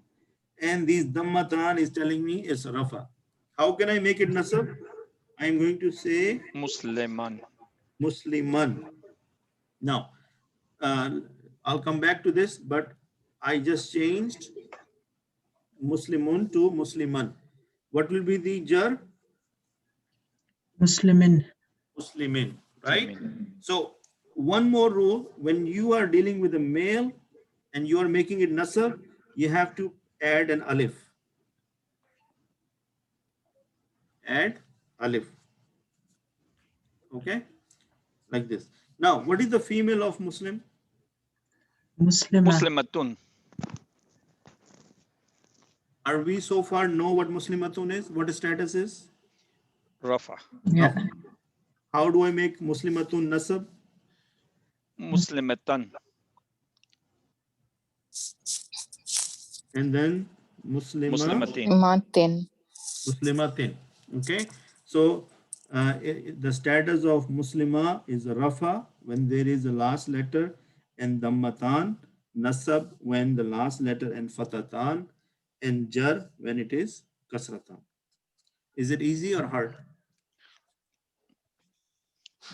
and this Dhammatan is telling me it's Rafa. How can I make it Nasab? I'm going to say Musliman. Musliman. Now, I'll come back to this, but I just changed Muslimun to Musliman. What will be the jar? Muslimin. Muslimin, right? So one more rule, when you are dealing with a male and you are making it nasab, you have to add an alif. Add alif. Okay? Like this. Now, what is the female of Muslim? Muslima. Muslimatun. Are we so far know what Muslimatun is? What the status is? Rafa. Yeah. How do I make Muslimatun nasab? Muslimatan. And then Muslimatin. Martin. Muslimatin. Okay. So the status of Muslima is Rafa when there is the last letter, and Dhammatan, Nasab when the last letter, and Fatatan, and Jar when it is Kasratan. Is it easy or hard?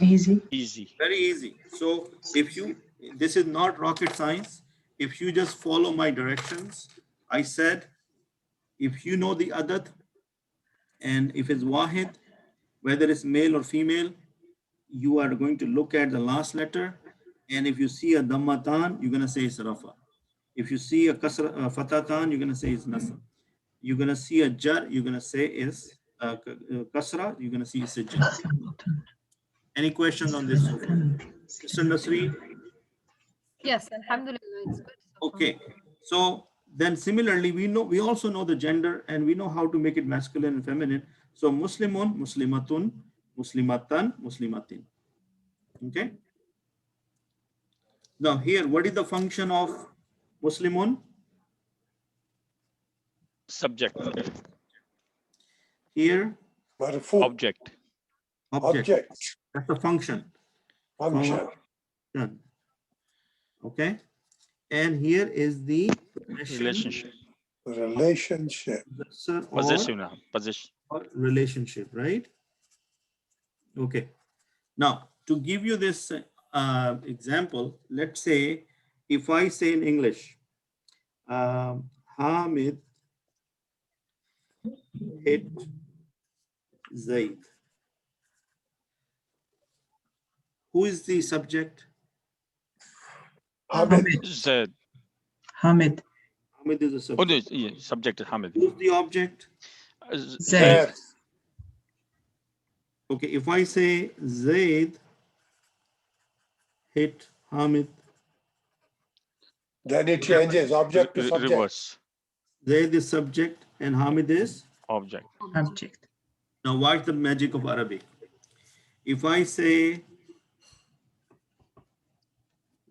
Easy. Easy. Very easy. So if you, this is not rocket science. If you just follow my directions, I said, if you know the adat, and if it's wahid, whether it's male or female, you are going to look at the last letter. And if you see a dhammatan, you're going to say it's rafa. If you see a fatatan, you're going to say it's nasab. you're gonna see a jar, you're gonna say is kasra, you're gonna see it's a jar. Any questions on this so far? Mr. Nasri? Yes, alhamdulillah, it's good. So far. Okay, so then similarly, we also know the gender and we know how to make it masculine and feminine. So Muslimun, Muslimatun, Muslimatan, Muslimatin. Okay. Now here, what is the function of Muslimun? Subject. Here, Object. object. That's the function. Function. Function. Okay. And here is the Relationship. Relationship. Position. Or relationship, right? Okay. Now, to give you this example, let's say if I say in English, Hamid hit Zaid. Who is the subject? Hamid. Zaid. Hamid. Hamid is the subject. Oh, no, subject is Hamid. Who's the object? Zaid. Okay, if I say Zaid hit Hamid, then it changes object to subject. Reverse. Zaid is subject and Hamid is object. Object. Now watch the magic of Arabic. If I say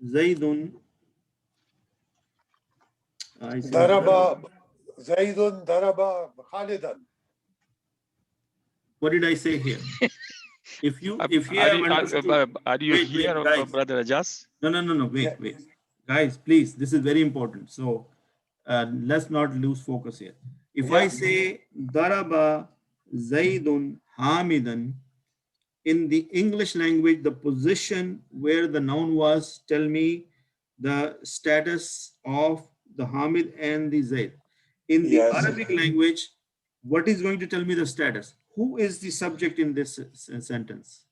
Zaidun, Daraba Zaidun Daraba Khalidan. What did I say here? If you Are have you Wait, here, guys. Brother Ajaz? No. Wait. Guys, please, this is very important. So let's not lose focus here. If I say Daraba Zaidun Hamidan, in the English language, the position where the noun was tell me the status of the Hamid and the Zaid. In the Arabic language, what is going to tell me the status? Who is the subject in this sentence?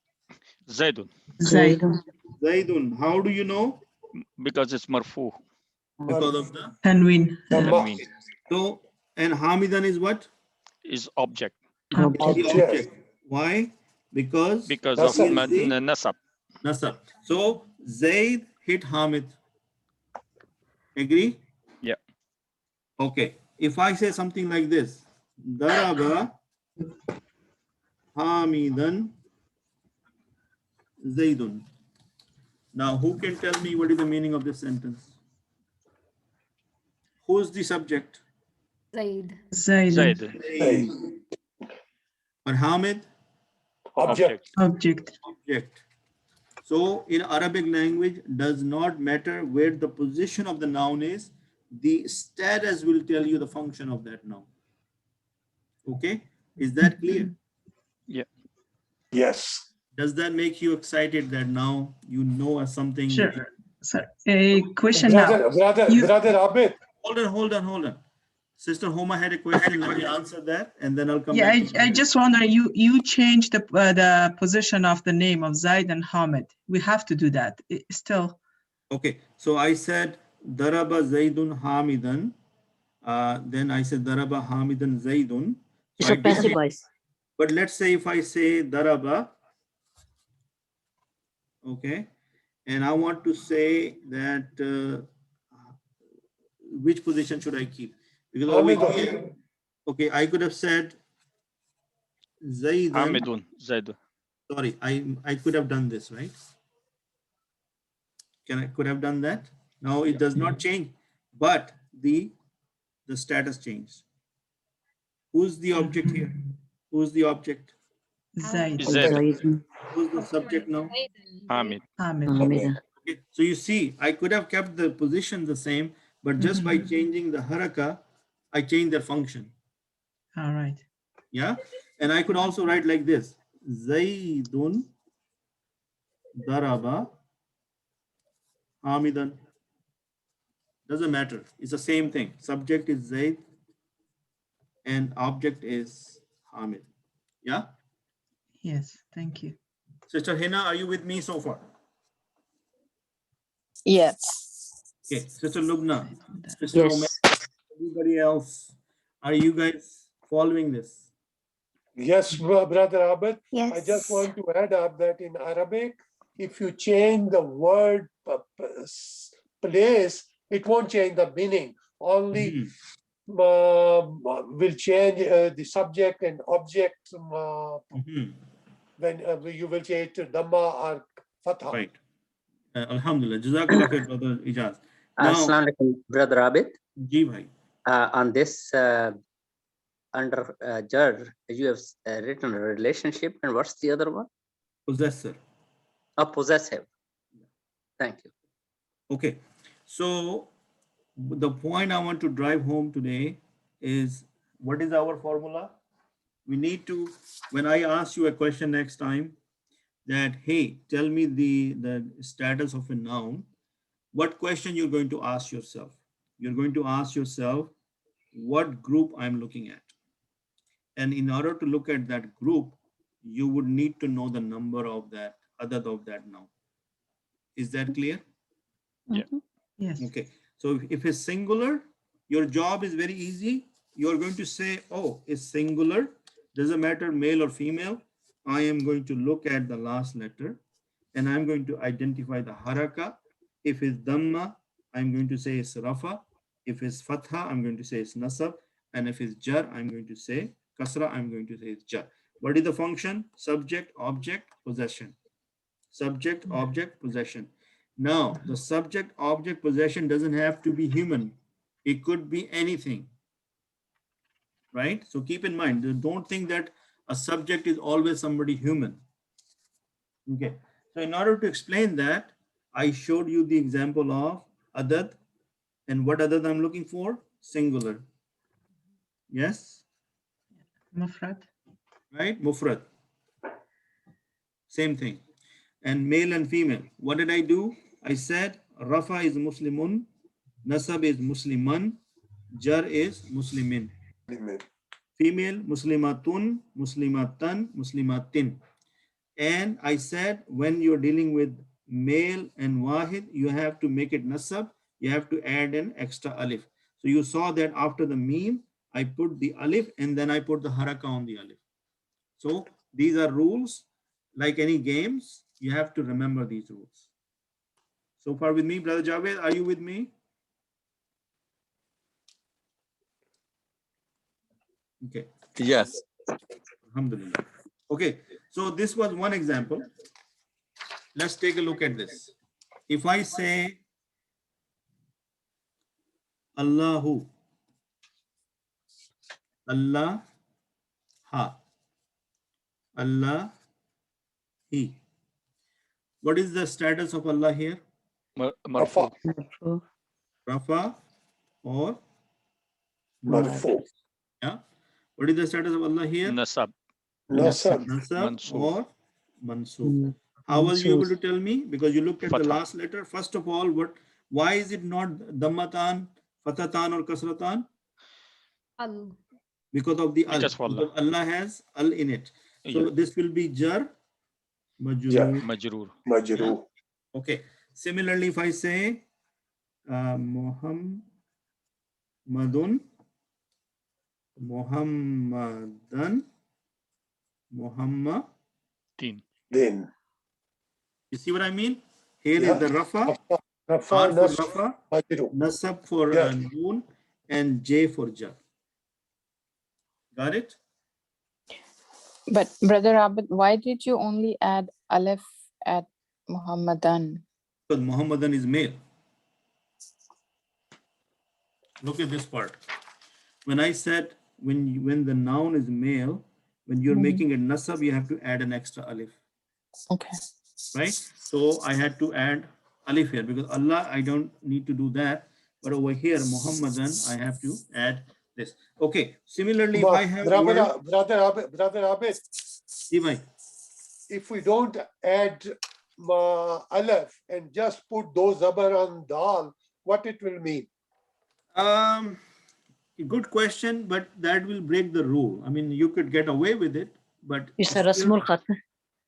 Zaidun. Zaidun. How do you know? Because it's marfu. Because of the Tanween. Tanween. So, and Hamidan is what? Is object. The object. Why? Because of the nasab. Nasab. So Zaid hit Hamid. Agree? Yeah. Okay. If I say something like this, Daraba Hamidan Zaidun. Now, who can tell me what is the meaning of this sentence? Who's the subject? Zaid. Zaid. And Hamid? Object. Object. So in Arabic language, does not matter where the position of the noun is, the status will tell you the function of that noun. Okay, is that clear? Yeah. Yes. Does that make you excited that now you know something? Sure. So, a question now. Brother Abid. Hold on. Sister Homa had a question. Let me answer that, and then I'll come Yeah, back. I just wonder, you changed the position of the name of Zaid and Hamid. We have to do that. Still. Okay, so I said Daraba Zaidun Hamidan. Then I said Daraba Hamidan Zaidun. It's a passive voice. But let's say if I say Daraba, okay, and I want to say that which position should I keep? Because over here, okay, I could have said Zaidan. Hamidun. Zaid. Sorry, I could have done this, right? Could have done that? No, it does not change, but the status changed. Who's the object here? Who's the object? Zaid. Who's the subject now? Hamid. Okay, so you see, I could have kept the position the same, but just by changing the haraka, I changed their function. All right. Yeah, and I could also write like this: Zaidun Daraba Hamidan. Doesn't matter. It's the same thing. Subject is Zaid and object is Hamid. Yeah? Yes, thank you. Sister Hina, are you with me so far? Yes. Okay, Sister Lubna, Sister Omer, everybody else. Are you guys following this? Yes, Brother Abid. Yes. I just want to add up that in Arabic, if you change the word place, it won't change the meaning. Only will change the subject and object when you will change to Dhamma or Fatha. Right. Alhamdulillah. Jazakallah khair, Brother Ijaz. Now, Assalamu alaikum, Brother Abid. Ji bhai. On this under judge, you have written a relationship, and what's the other one? Possessor. A possessive. Thank you. Okay. So the point I want to drive home today is, what is our formula? We need to, when I ask you a question next time, that, hey, tell me the status of a noun, what question you're going to ask yourself? You're going to ask yourself what group I'm looking at. And in order to look at that group, you would need to know the number of that, adad of that noun. Is that clear? Yeah. Yes. Okay. So if it's singular, your job is very easy. You're going to say, oh, it's singular. Doesn't matter male or female. I am going to look at the last letter and I'm going to identify the haraka. If it's dhamma, I'm going to say it's rafa. If it's fatha, I'm going to say it's nasab. And if it's jar, I'm going to say kasra, I'm going to say it's jar. What is the function? Subject, object, possession. Subject, object, possession. Now, the subject, object, possession doesn't have to be human. It could be anything, right? So keep in mind, don't think that a subject is always somebody human. Okay. So in order to explain that, I showed you the example of adad. And what adad I'm looking for? Singular. Yes? Mufrad. Right? Mufrad. Same thing. And male and female. What did I do? I said Rafa is Muslimun, Nasab is Musliman, Jar is Muslimin. Female Muslimatun, Muslimatan, Muslimatin. And I said when you're dealing with male and Wahid, you have to make it Nasab, you have to add an extra alif. So you saw that after the meme, I put the alif and then I put the haraka on the alif. So these are rules. Like any games, you have to remember these rules. So far with me, Brother Javed, are you with me? Okay. Yes. Alhamdulillah. Okay, so this was one example. Let's take a look at this. If I say Allahu, Allah, ha, Allah, he. What is the status of Allah here? Marfu. Rafa or Marfu. Yeah. What is the status of Allah here? Nasab. Nasab. Nasab Mansub. or mansub. How was you able to tell me? Because you looked at the Fatha. last letter. First of all, why is it not dhammatan, fathatan or kasratan? Al. Because of the al. Because of Allah. Because Allah has al in it. So Yeah. this will be jar, Jar. majroor. Majroor. Majru. Okay. Similarly, if I say Muhammadun, Muhammadan, Muhammad. Teen. Then. You see what I mean? Here is Yeah. the Rafa, Rafa, R for Nasab, Rafa, Majru. Nasab for Yeah. Noon, and J for Jar. Got it? But Brother Abid, why did you only add Aleph at Muhammadan? Because Muhammadan is male. Look at this part. When I said when the noun is male, when you're making a nasab, you have to add an extra alif. Okay. Right? So I had to add alif here because Allah, I don't need to do that. But over here, Muhammadan, I have to add this. Okay. Similarly, if I have Brother Abid, Divine. if we don't add Aleph and just put those zabar on dal, what it will mean? Good question, but that will break the rule. I mean, you could get away with it, but It's a Rasmul Khat.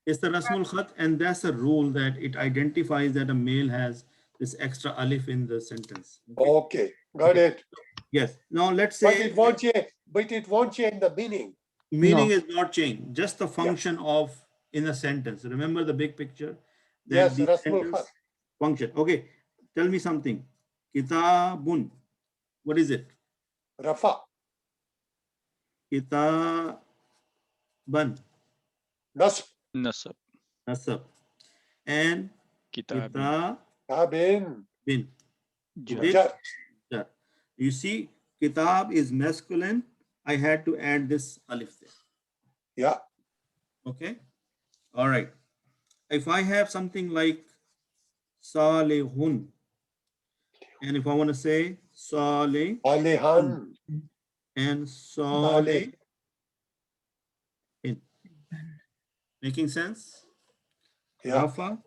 it's the Rasmul Khat, and that's a rule that it identifies that a male has this extra alif in the sentence. Okay, got it. Yes. Now let's But say it won't change. but it won't change the meaning. Meaning is not changed, just the function of in a sentence. Remember the big picture? That Yes, the Rasmul sentence function. Okay, tell me something. Kitabun, what is it? Rafa. Kitaban. Nasb. Nasab. Nasab. And Kitabin. Kitabin. Bin. Jar. With Jar. jar. You see, kitab is masculine. I had to add this alif there. Yeah. Okay. All right. If I have something like salihun, and if I want to say salih Alihan. and Salih. salih, making sense? Yeah. Rafa,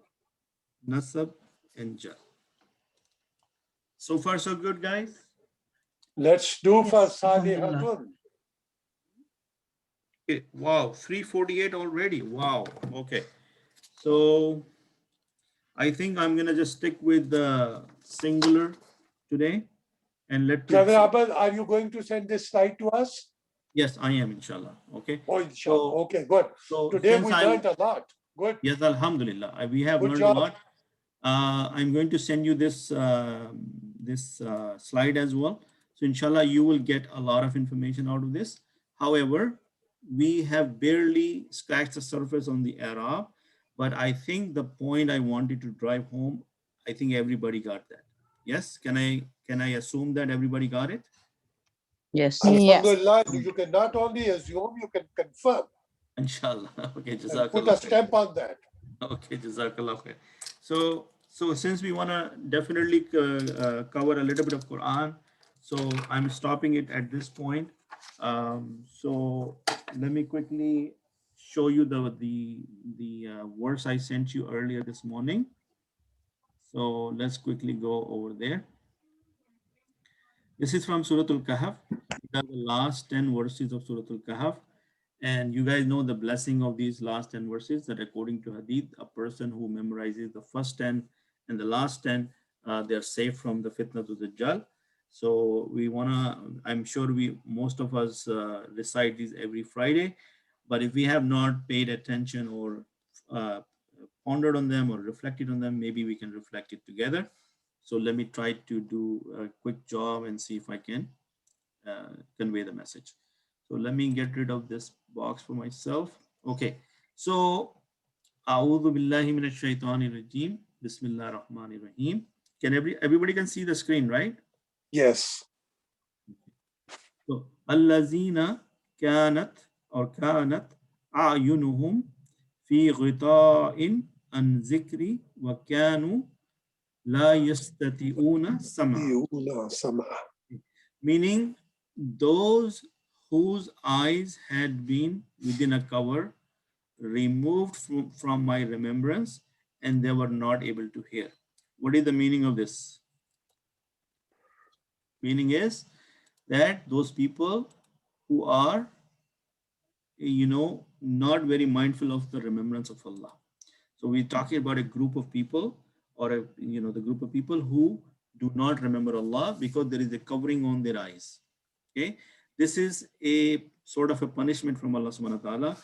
nasab, and jar. So far, so good, guys. Let's do for Yes, alhamdulillah. Salihatun. Okay. Wow, 348 already. Wow. Okay. So I think I'm gonna just stick with the singular today, and let me. Brother Abad, are you going to send this slide to us? Yes, I am, inshallah. Okay. Oh, inshallah. So, Okay, good. so Today since we I learned a lot. Good. yes, alhamdulillah, we have Good learned job. a lot. I'm going to send you this slide as well. So inshallah, you will get a lot of information out of this. However, we have barely scratched the surface on the Arab, but I think the point I wanted to drive home, I think everybody got that. Yes, can I assume that everybody got it? Yes. Alhamdulillah, you can not only assume, you can confirm. Inshallah. Okay, And put jazakallah a stamp on that. Okay, jazakallah khair. So since we want to definitely cover a little bit of Quran, so I'm stopping it at this point. So let me quickly show you the verse I sent you earlier this morning. So let's quickly go over there. This is from Surah Al-Kahf. These are the last 10 verses of Surah Al-Kahf. And you guys know the blessing of these last 10 verses, that according to Hadith, a person who memorizes the first 10 and the last 10, they're safe from the fitna to the Dajjal. So we wanna, I'm sure most of us recite these every Friday, but if we have not paid attention or pondered on them or reflected on them, maybe we can reflect it together. So let me try to do a quick job and see if I can convey the message. So let me get rid of this box for myself. Okay. So, A'udhu billahi minash shaitanir rajim. Bismillah rahmanir rahim. Can everybody can see the screen, right? Yes. So, allazina kanat or kanat a'yunuhum fi ghita'in an zikri wa kanu la yastati'una sam'a. Meaning those whose eyes had been within a cover, removed from my remembrance, and they were not able to hear. What is the meaning of this? Meaning is that those people who are, not very mindful of the remembrance of Allah. So we're talking about a group of people, or the group of people who do not remember Allah because there is a covering on their eyes. Okay, this is a sort of a punishment from Allah subhanahu wa ta'ala,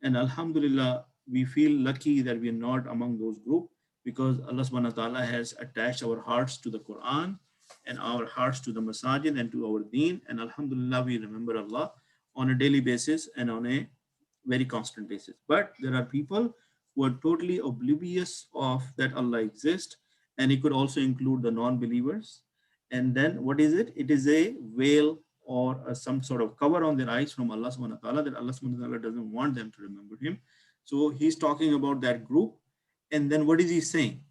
and alhamdulillah, we feel lucky that we are not among those group, because Allah subhanahu wa ta'ala has attached our hearts to the Quran and our hearts to the masajid and to our deen, and alhamdulillah, we remember Allah on a daily basis and on a very constant basis. But there are people who are totally oblivious of that Allah exists, and it could also include the non-believers. And then what is it? It is a veil or some sort of cover on their eyes from Allah subhanahu wa ta'ala, that Allah subhanahu wa ta'ala doesn't want them to remember him. So he's talking about that group. And then what is he saying?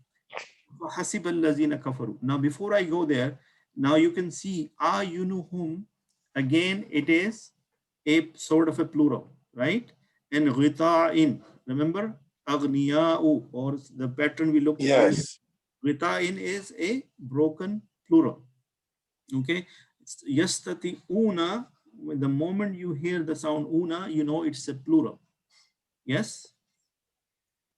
Now before I go there, now you can see ayunuhum, again it is a sort of a plural, right? And ghita'in, remember aghniya'u, or the pattern we looked at. Yes. Ghita'in is a broken plural. Okay, yastati'una, the moment you hear the sound una, you know it's a plural. Yes?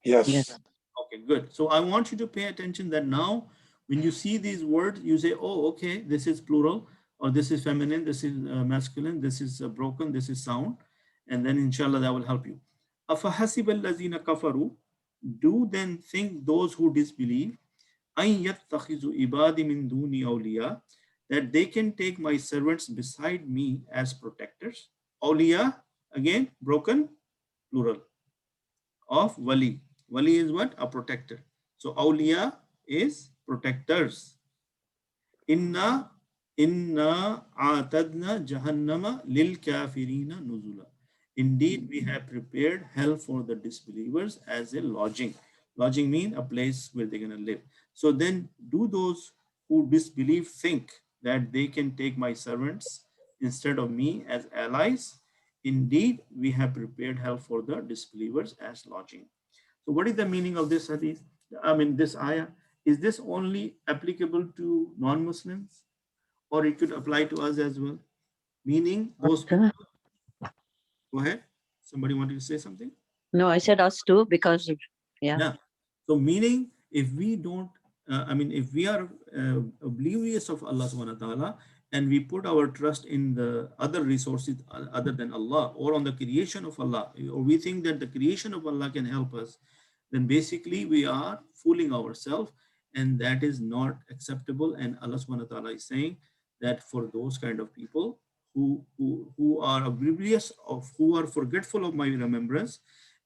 Yes. Okay, good. So I want you to pay attention that now when you see these words, you say, oh, okay, this is plural. or this is feminine, this is masculine, this is broken, this is sound, and then inshallah that will help you. أَفَحَسِبَ الَّذِينَ كَفَرُوا, do then think those who disbelieve, أَن يَتَّخِذُوا عِبَادِي مِن دُونِي أَوْلِيَاءَ, that they can take my servants beside me as protectors. Awliya, again, broken, plural, of wali. Wali is what? A protector. So awliya is protectors. Inna atadna jahannama lil kafirina nuzula. Indeed, we have prepared hell for the disbelievers as a lodging. Lodging means a place where they're going to live. So then do those who disbelieve think that they can take my servants instead of me as allies? Indeed, we have prepared hell for the disbelievers as lodging. So what is the meaning of this hadith? I mean, this ayah, is this only applicable to non-Muslims, or it could apply to us as well? Meaning those people, go ahead. Somebody wanted to say something? No, I said us too, because yeah. Yeah. So meaning if we don't, if we are oblivious of Allah subhanahu wa ta'ala and we put our trust in the other resources other than Allah, or on the creation of Allah, or we think that the creation of Allah can help us, then basically we are fooling ourselves, and that is not acceptable. And Allah subhanahu wa ta'ala is saying that for those kind of people who are oblivious of, who are forgetful of my remembrance,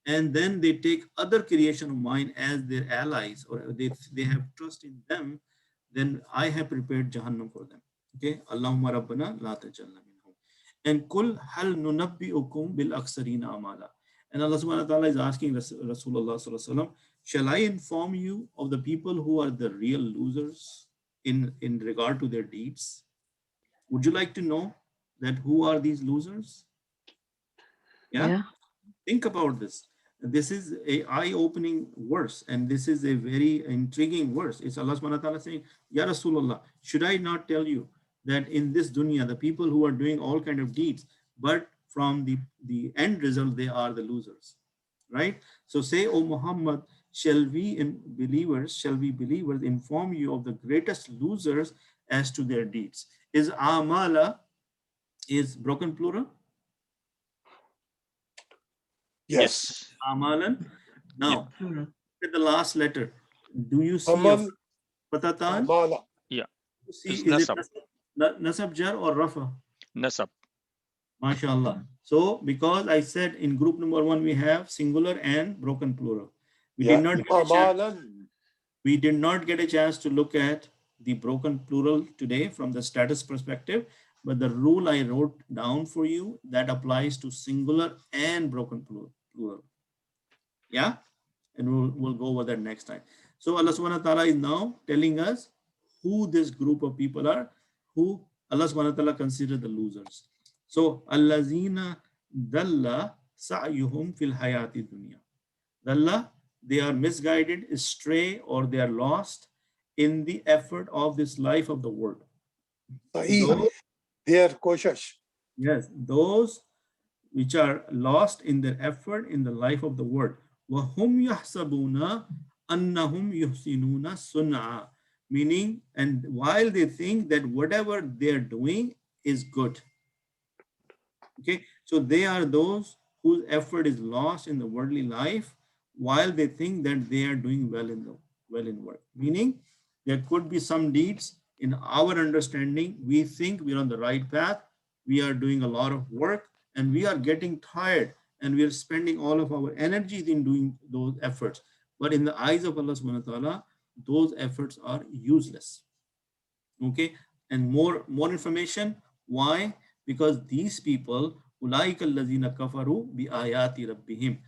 and then they take other creation of mine as their allies, or they have trust in them, then I have prepared Jahannam for them. Okay, Allahumma Rabbana la tajalna minhum. And kul hal nunabbi'ukum bil aksarina amala. And Allah subhanahu wa ta'ala is asking Rasulullah sallallahu alaihi wasallam, shall I inform you of the people who are the real losers in regard to their deeds? Would you like to know that who are these losers? Yeah. Think about this. This is a eye-opening verse, and this is a very intriguing verse. It's Allah subhanahu wa ta'ala saying, Ya Rasulullah, should I not tell you that in this dunya, the people who are doing all kind of deeds, but from the end result, they are the losers, right? So say, O Muhammad, shall we believers inform you of the greatest losers as to their deeds? Is amala is broken plural? Yes. Amalan. Now, look at the last letter. Do you see Amal, Patatan? Amala. Yeah. See, It's is nasab. it nasab jar or rafa? Nasab. MashaAllah. So, because I said in group number 1, we have singular and broken plural. We did not get a chance, we did not get a chance to look at the broken plural today from the status perspective, but the rule I wrote down for you, that applies to singular and broken plural. Yeah, and we'll go over that next time. So Allah subhanahu wa ta'ala is now telling us who this group of people are, who Allah subhanahu wa ta'ala consider the losers. So allazina dalla sa'yuhum fil hayati dunya. Dalla, they are misguided, stray, or they are lost in the effort of this life of the world. They are koshash. Yes, those which are lost in their effort in the life of the world. وَهُمْ يَحْسَبُونَ أَنَّهُمْ يُحْسِنُونَ صُنْعًا. Meaning, and while they think that whatever they're doing is good. Okay, so they are those whose effort is lost in the worldly life, while they think that they are doing well in work. Meaning, there could be some deeds in our understanding. We think we're on the right path. We are doing a lot of work, and we are getting tired, and we are spending all of our energies in doing those efforts. But in the eyes of Allah subhanahu wa ta'ala, those efforts are useless. Okay, and more information. Why? Because these people, ulaika allazina kafaru bi ayati rabbihim.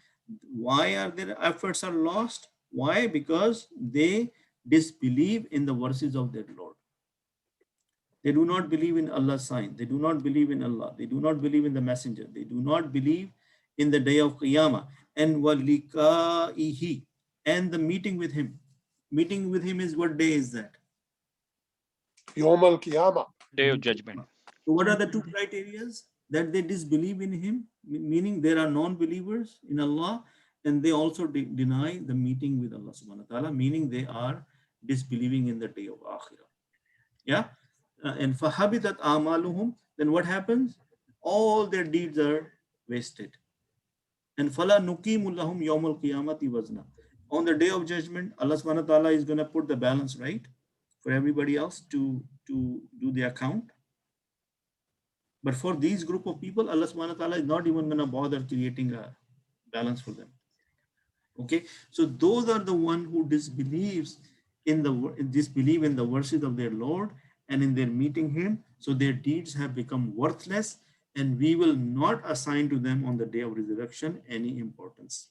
Why are their efforts are lost? Why? Because they disbelieve in the verses of their Lord. They do not believe in Allah's sign. They do not believe in Allah. They do not believe in the messenger. They do not believe in the day of Qiyamah. And walika'ihi, and the meeting with him. Meeting with him is, what day is that? Yawm al-Qiyamah. Day of judgment. So what are the two criteria? That they disbelieve in him, meaning there are non-believers in Allah, and they also deny the meeting with Allah subhanahu wa ta'ala, meaning they are disbelieving in the day of Akhirah. Yeah. and فَحَبِطَتْ أَعْمَالُهُمْ, then what happens? All their deeds are wasted. And فَلَا نُقِيمُ لَهُمْ يَوْمَ الْقِيَامَةِ وَزْنًا. On the day of judgment, Allah subhanahu wa ta'ala is going to put the balance right for everybody else to do the account. But for these group of people, Allah subhanahu wa ta'ala is not even going to bother creating a balance for them. Okay, so those are the one who disbelieves in disbelieve in the verses of their Lord and in their meeting him. So their deeds have become worthless, and we will not assign to them on the day of resurrection any importance.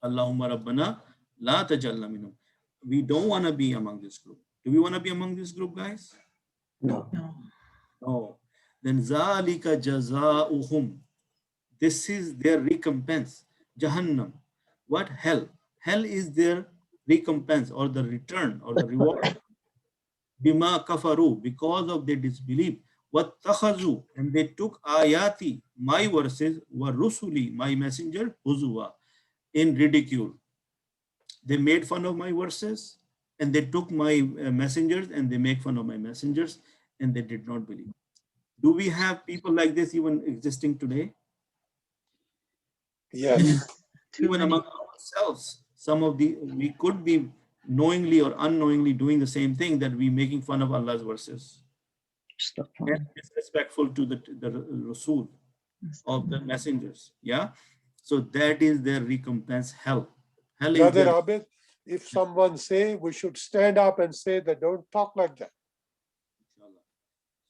Allahumma Rabbana la tajalla minhum. We don't want to be among this group. Do we want to be among this group, guys? No. No. Then zalika jazaa'uhum. This is their recompense. Jahannam. What? Hell. Hell is their recompense or the return or the reward. Bima kafaru, because of their disbelief. Wattakhazu, and they took ayati, my verses, wa rusuli, my messenger, huzwa, in ridicule. They made fun of my verses, and they took my messengers and they make fun of my messengers, and they did not believe. Do we have people like this even existing today? Yes. Even among ourselves, we could be knowingly or unknowingly doing the same thing, that we making fun of Allah's verses. And disrespectful to the Rasul of the messengers. Yeah. So that is their recompense, hell. Hell is Brother their, Abid, if someone say, we should stand up and say that don't talk like that.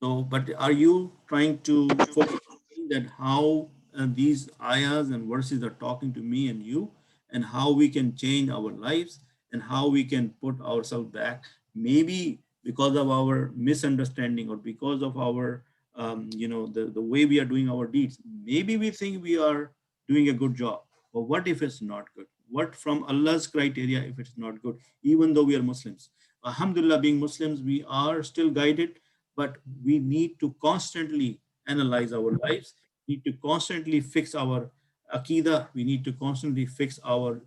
so, but are you trying to focus on that how these ayahs and verses are talking to me and you, and how we can change our lives and how we can put ourselves back, maybe because of our misunderstanding or because of our, the way we are doing our deeds. Maybe we think we are doing a good job, but what if it's not good? What from Allah's criteria if it's not good, even though we are Muslims? Alhamdulillah, being Muslims, we are still guided, but we need to constantly analyze our lives, need to constantly fix our akida, we need to constantly fix our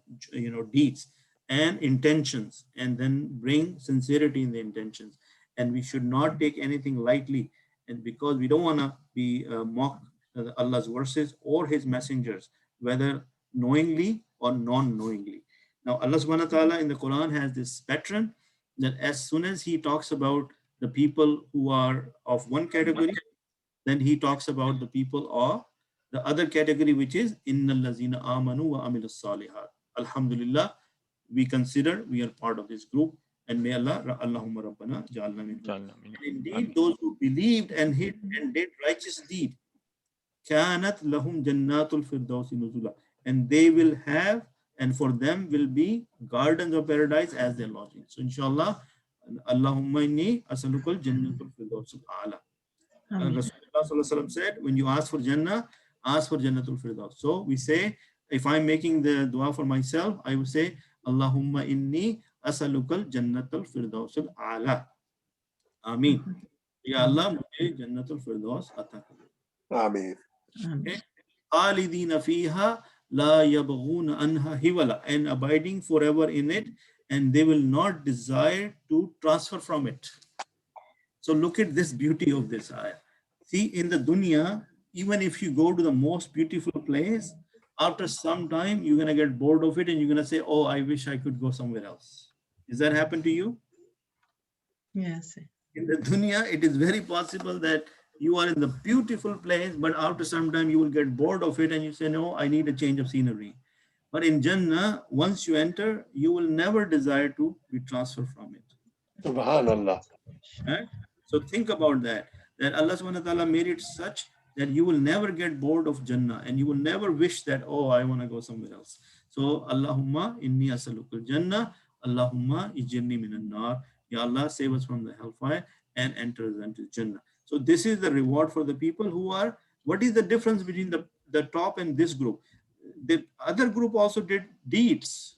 deeds and intentions, and then bring sincerity in the intentions. And we should not take anything lightly, and because we don't want to be mock Allah's verses or his messengers, whether knowingly or non-knowingly. Now Allah subhanahu wa ta'ala in the Quran has this pattern that as soon as he talks about the people who are of one category, then he talks about the people of the other category, which is innal lazina amanu wa amilus salihat. Alhamdulillah, we consider we are part of this group, and may Allah, Allahumma Rabbana ja'alna minhum. Indeed, those who believed and did righteous deed, kanat lahum jannatul firdausi nuzula, and they will have, and for them will be gardens of paradise as their lodging. So inshallah, Allahumma inni as'alukal jannatul firdausul a'la. Rasulullah sallallahu alaihi wasallam said, when you ask for Jannah, ask for Jannatul Firdaus. So we say, if I'm making the dua for myself, I would say, Allahumma inni as'alukal Jannatul Firdausul a'la. Ameen. Ya Allah, mujhe Jannatul Firdaus ata kar. Ameen. Okay. Khalidina fiha la yabghuna anha hiwala, and abiding forever in it, and they will not desire to transfer from it. So look at this beauty of this ayah. See, in the dunya, even if you go to the most beautiful place, after some time, you're going to get bored of it and you're going to say, oh, I wish I could go somewhere else. Does that happen to you? Yes. In the dunya, it is very possible that you are in the beautiful place, but after some time you will get bored of it and you say, no, I need a change of scenery. But in Jannah, once you enter, you will never desire to be transferred from it. Subhanallah. Right? So think about that Allah subhanahu wa ta'ala made it such that you will never get bored of Jannah and you will never wish that, oh, I want to go somewhere else. So Allahumma inni as'alukal Jannah, Allahumma ijirni minan nar. Ya Allah, save us from the hellfire and enter us into Jannah. So this is the reward for the people who are, what is the difference between the top and this group? The other group also did deeds,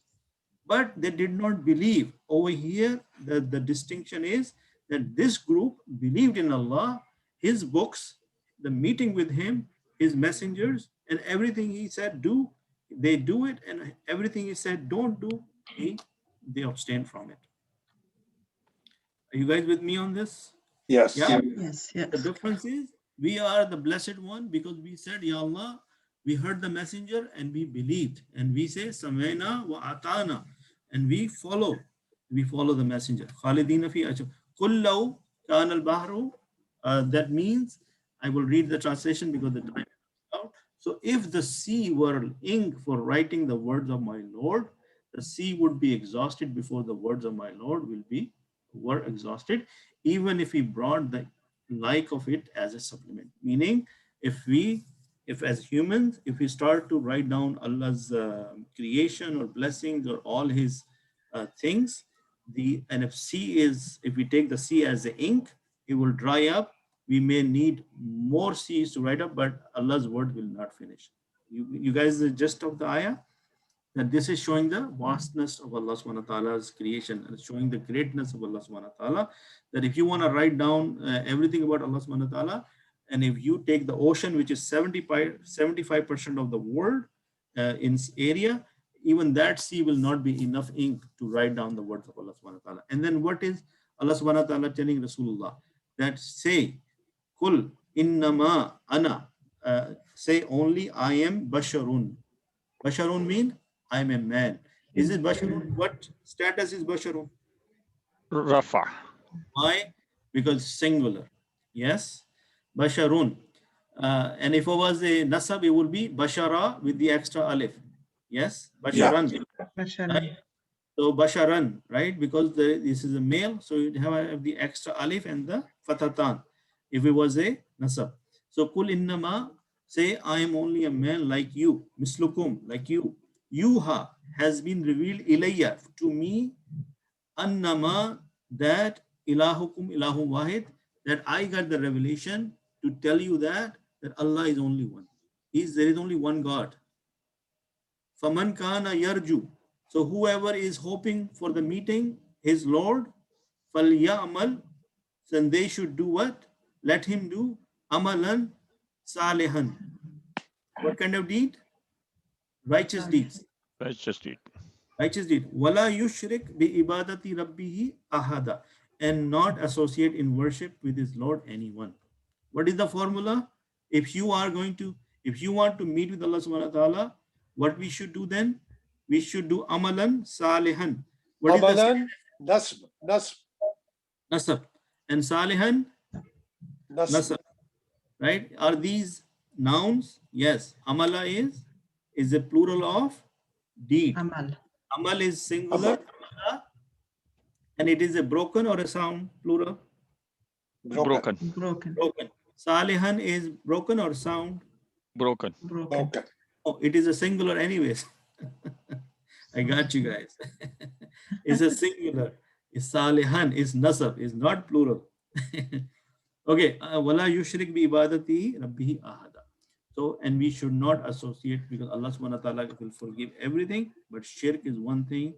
but they did not believe. Over here, the distinction is that this group believed in Allah, his books, the meeting with him, his messengers, and everything he said do, they do it, and everything he said don't do, they abstain from it. Are you guys with me on this? Yes. Yeah. Yes, yes. The difference is we are the blessed one because we said, Ya Allah, we heard the messenger and we believed. And we say, Samaina wa atana. And we follow the messenger. Khalidina fi ajr. Kullau kan al bahru. That means, I will read the translation because the time is out. So if the sea were ink for writing the words of my Lord, the sea would be exhausted before the words of my Lord were exhausted, even if he brought the like of it as a supplement. Meaning, if as humans, if we start to write down Allah's creation or blessings or all his things, and if we take the sea as the ink, it will dry up. We may need more seas to write up, but Allah's word will not finish. You guys, the gist of the ayah? That this is showing the vastness of Allah subhanahu wa ta'ala's creation and showing the greatness of Allah subhanahu wa ta'ala. That if you want to write down everything about Allah subhanahu wa ta'ala, and if you take the ocean, which is 75% of the world in area, even that sea will not be enough ink to write down the words of Allah subhanahu wa ta'ala. And then what is Allah subhanahu wa ta'ala telling Rasulullah? That say, Kul innama ana, say only I am basharun. Basharun mean I am a man. Is it basharun? What status is basharun? Rafa. Why? Because singular. Yes, basharun. And if it was a nasab, it would be bashara with the extra alif. Yes, basharan. Basharan. Right? So basharan, right? Because this is a male, so you have the extra alif and the fatatan. If it was a nasab. So kul innama, say I am only a man like you, mislukum, like you. Yuha has been revealed ilayya, to me, annama, that ilahukum ilahu wahid, that I got the revelation to tell you that Allah is only one. There is only one God. Faman kana yarju. So whoever is hoping for the meeting, his Lord, falyamal, then they should do what? Let him do amalan salihan. What kind of deed? Righteous deeds. Righteous deed. Righteous deed. Wala yushrik bi ibadati rabbihi ahada. And not associate in worship with his Lord anyone. What is the formula? If you want to meet with Allah subhanahu wa ta'ala, what we should do then? We should do amalan salihan. What amalan, is the nasab. And salihan, nasab. Right? Are these nouns? Yes. Amala is a plural of deed. Amal. Amal is singular. And it is a broken or a sound plural? Broken. Broken. Broken. Salihan is broken or sound? Broken. Broken. Oh, it is a singular anyways. I got you guys. It's a singular. It's salihan, is nasab, is not plural. Okay. Wala yushrik bi ibadati rabbihi ahada. So, and we should not associate, because Allah subhanahu wa ta'ala will forgive everything, but shirk is one thing,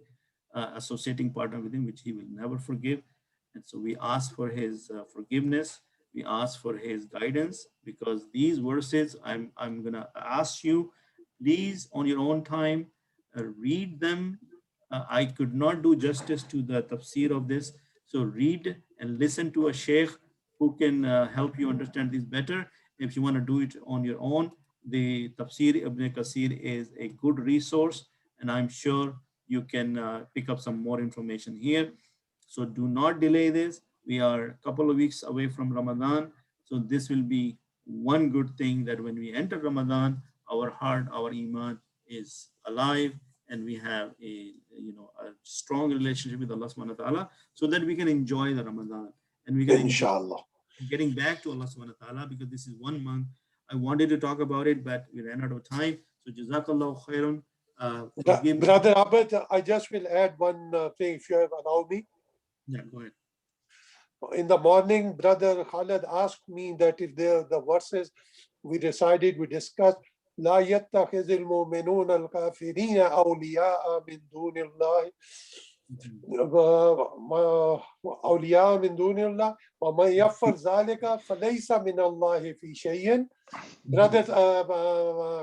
associating partner with him, which he will never forgive. And so we ask for his forgiveness. We ask for his guidance, because these verses, I'm going to ask you, please, on your own time, read them. I could not do justice to the tafsir of this. So read and listen to a sheikh who can help you understand this better. If you want to do it on your own, the Tafsir Ibn Kasir is a good resource, and I'm sure you can pick up some more information here. So do not delay this. We are a couple of weeks away from Ramadan. So this will be one good thing, that when we enter Ramadan, our heart, our iman is alive, and we have a strong relationship with Allah subhanahu wa ta'ala, so that we can enjoy the Ramadan. And we can inshallah getting back to Allah subhanahu wa ta'ala, because this is 1 month. I wanted to talk about it, but we ran out of time. So Jazakallahu khairan. Brother Abed, I just will add one thing, if you allow me. Yeah, go ahead. In the morning, Brother Khalid asked me that if the verses we discussed, لا يتخذ المؤمنون الكافرين أولياء من دون الله أولياء من دون الله ومن يفعل ذلك فليس من الله في شيء. Brother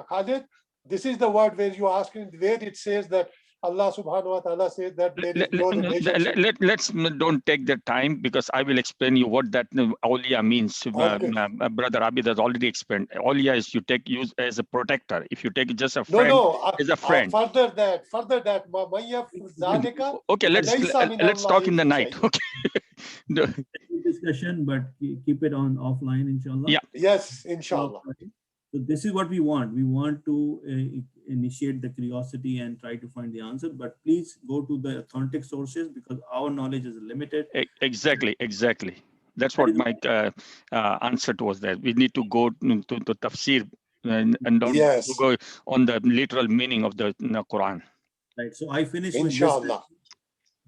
Khalid, this is the word where you ask, where it says that Allah subhanahu wa ta'ala said that there is no relationship. Let's don't take the time, because I will explain you what that awliya means. Okay. Brother Abid has already explained. Awliya is you take use as a protector. If you take just a friend, No, as a friend. further that, zalika, Okay, let's talk in the night. Okay. Discussion, but keep it on offline, inshallah. Yeah. Yes, inshallah. So this is what we want. We want to initiate the curiosity and try to find the answer, but please go to the authentic sources, because our knowledge is limited. Exactly. That's what my answer was there. We need to go to tafsir and don't go on the literal meaning of the Quran. Right. So I finished inshallah. with this.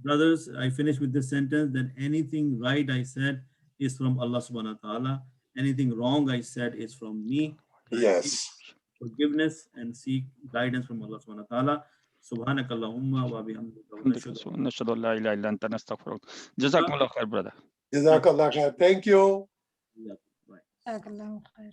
Brothers, I finished with this sentence that anything right I said is from Allah subhanahu wa ta'ala. Anything wrong I said is from me. Yes. Forgiveness and seek guidance from Allah subhanahu wa ta'ala. Subhanakallahumma wa bihamdika. Nashhadu an la ilaha illa anta nastaghfiruka. Jazakumullah khair, brother. Jazakallah khair. Thank you. Yeah, right. Jazakallahu khair.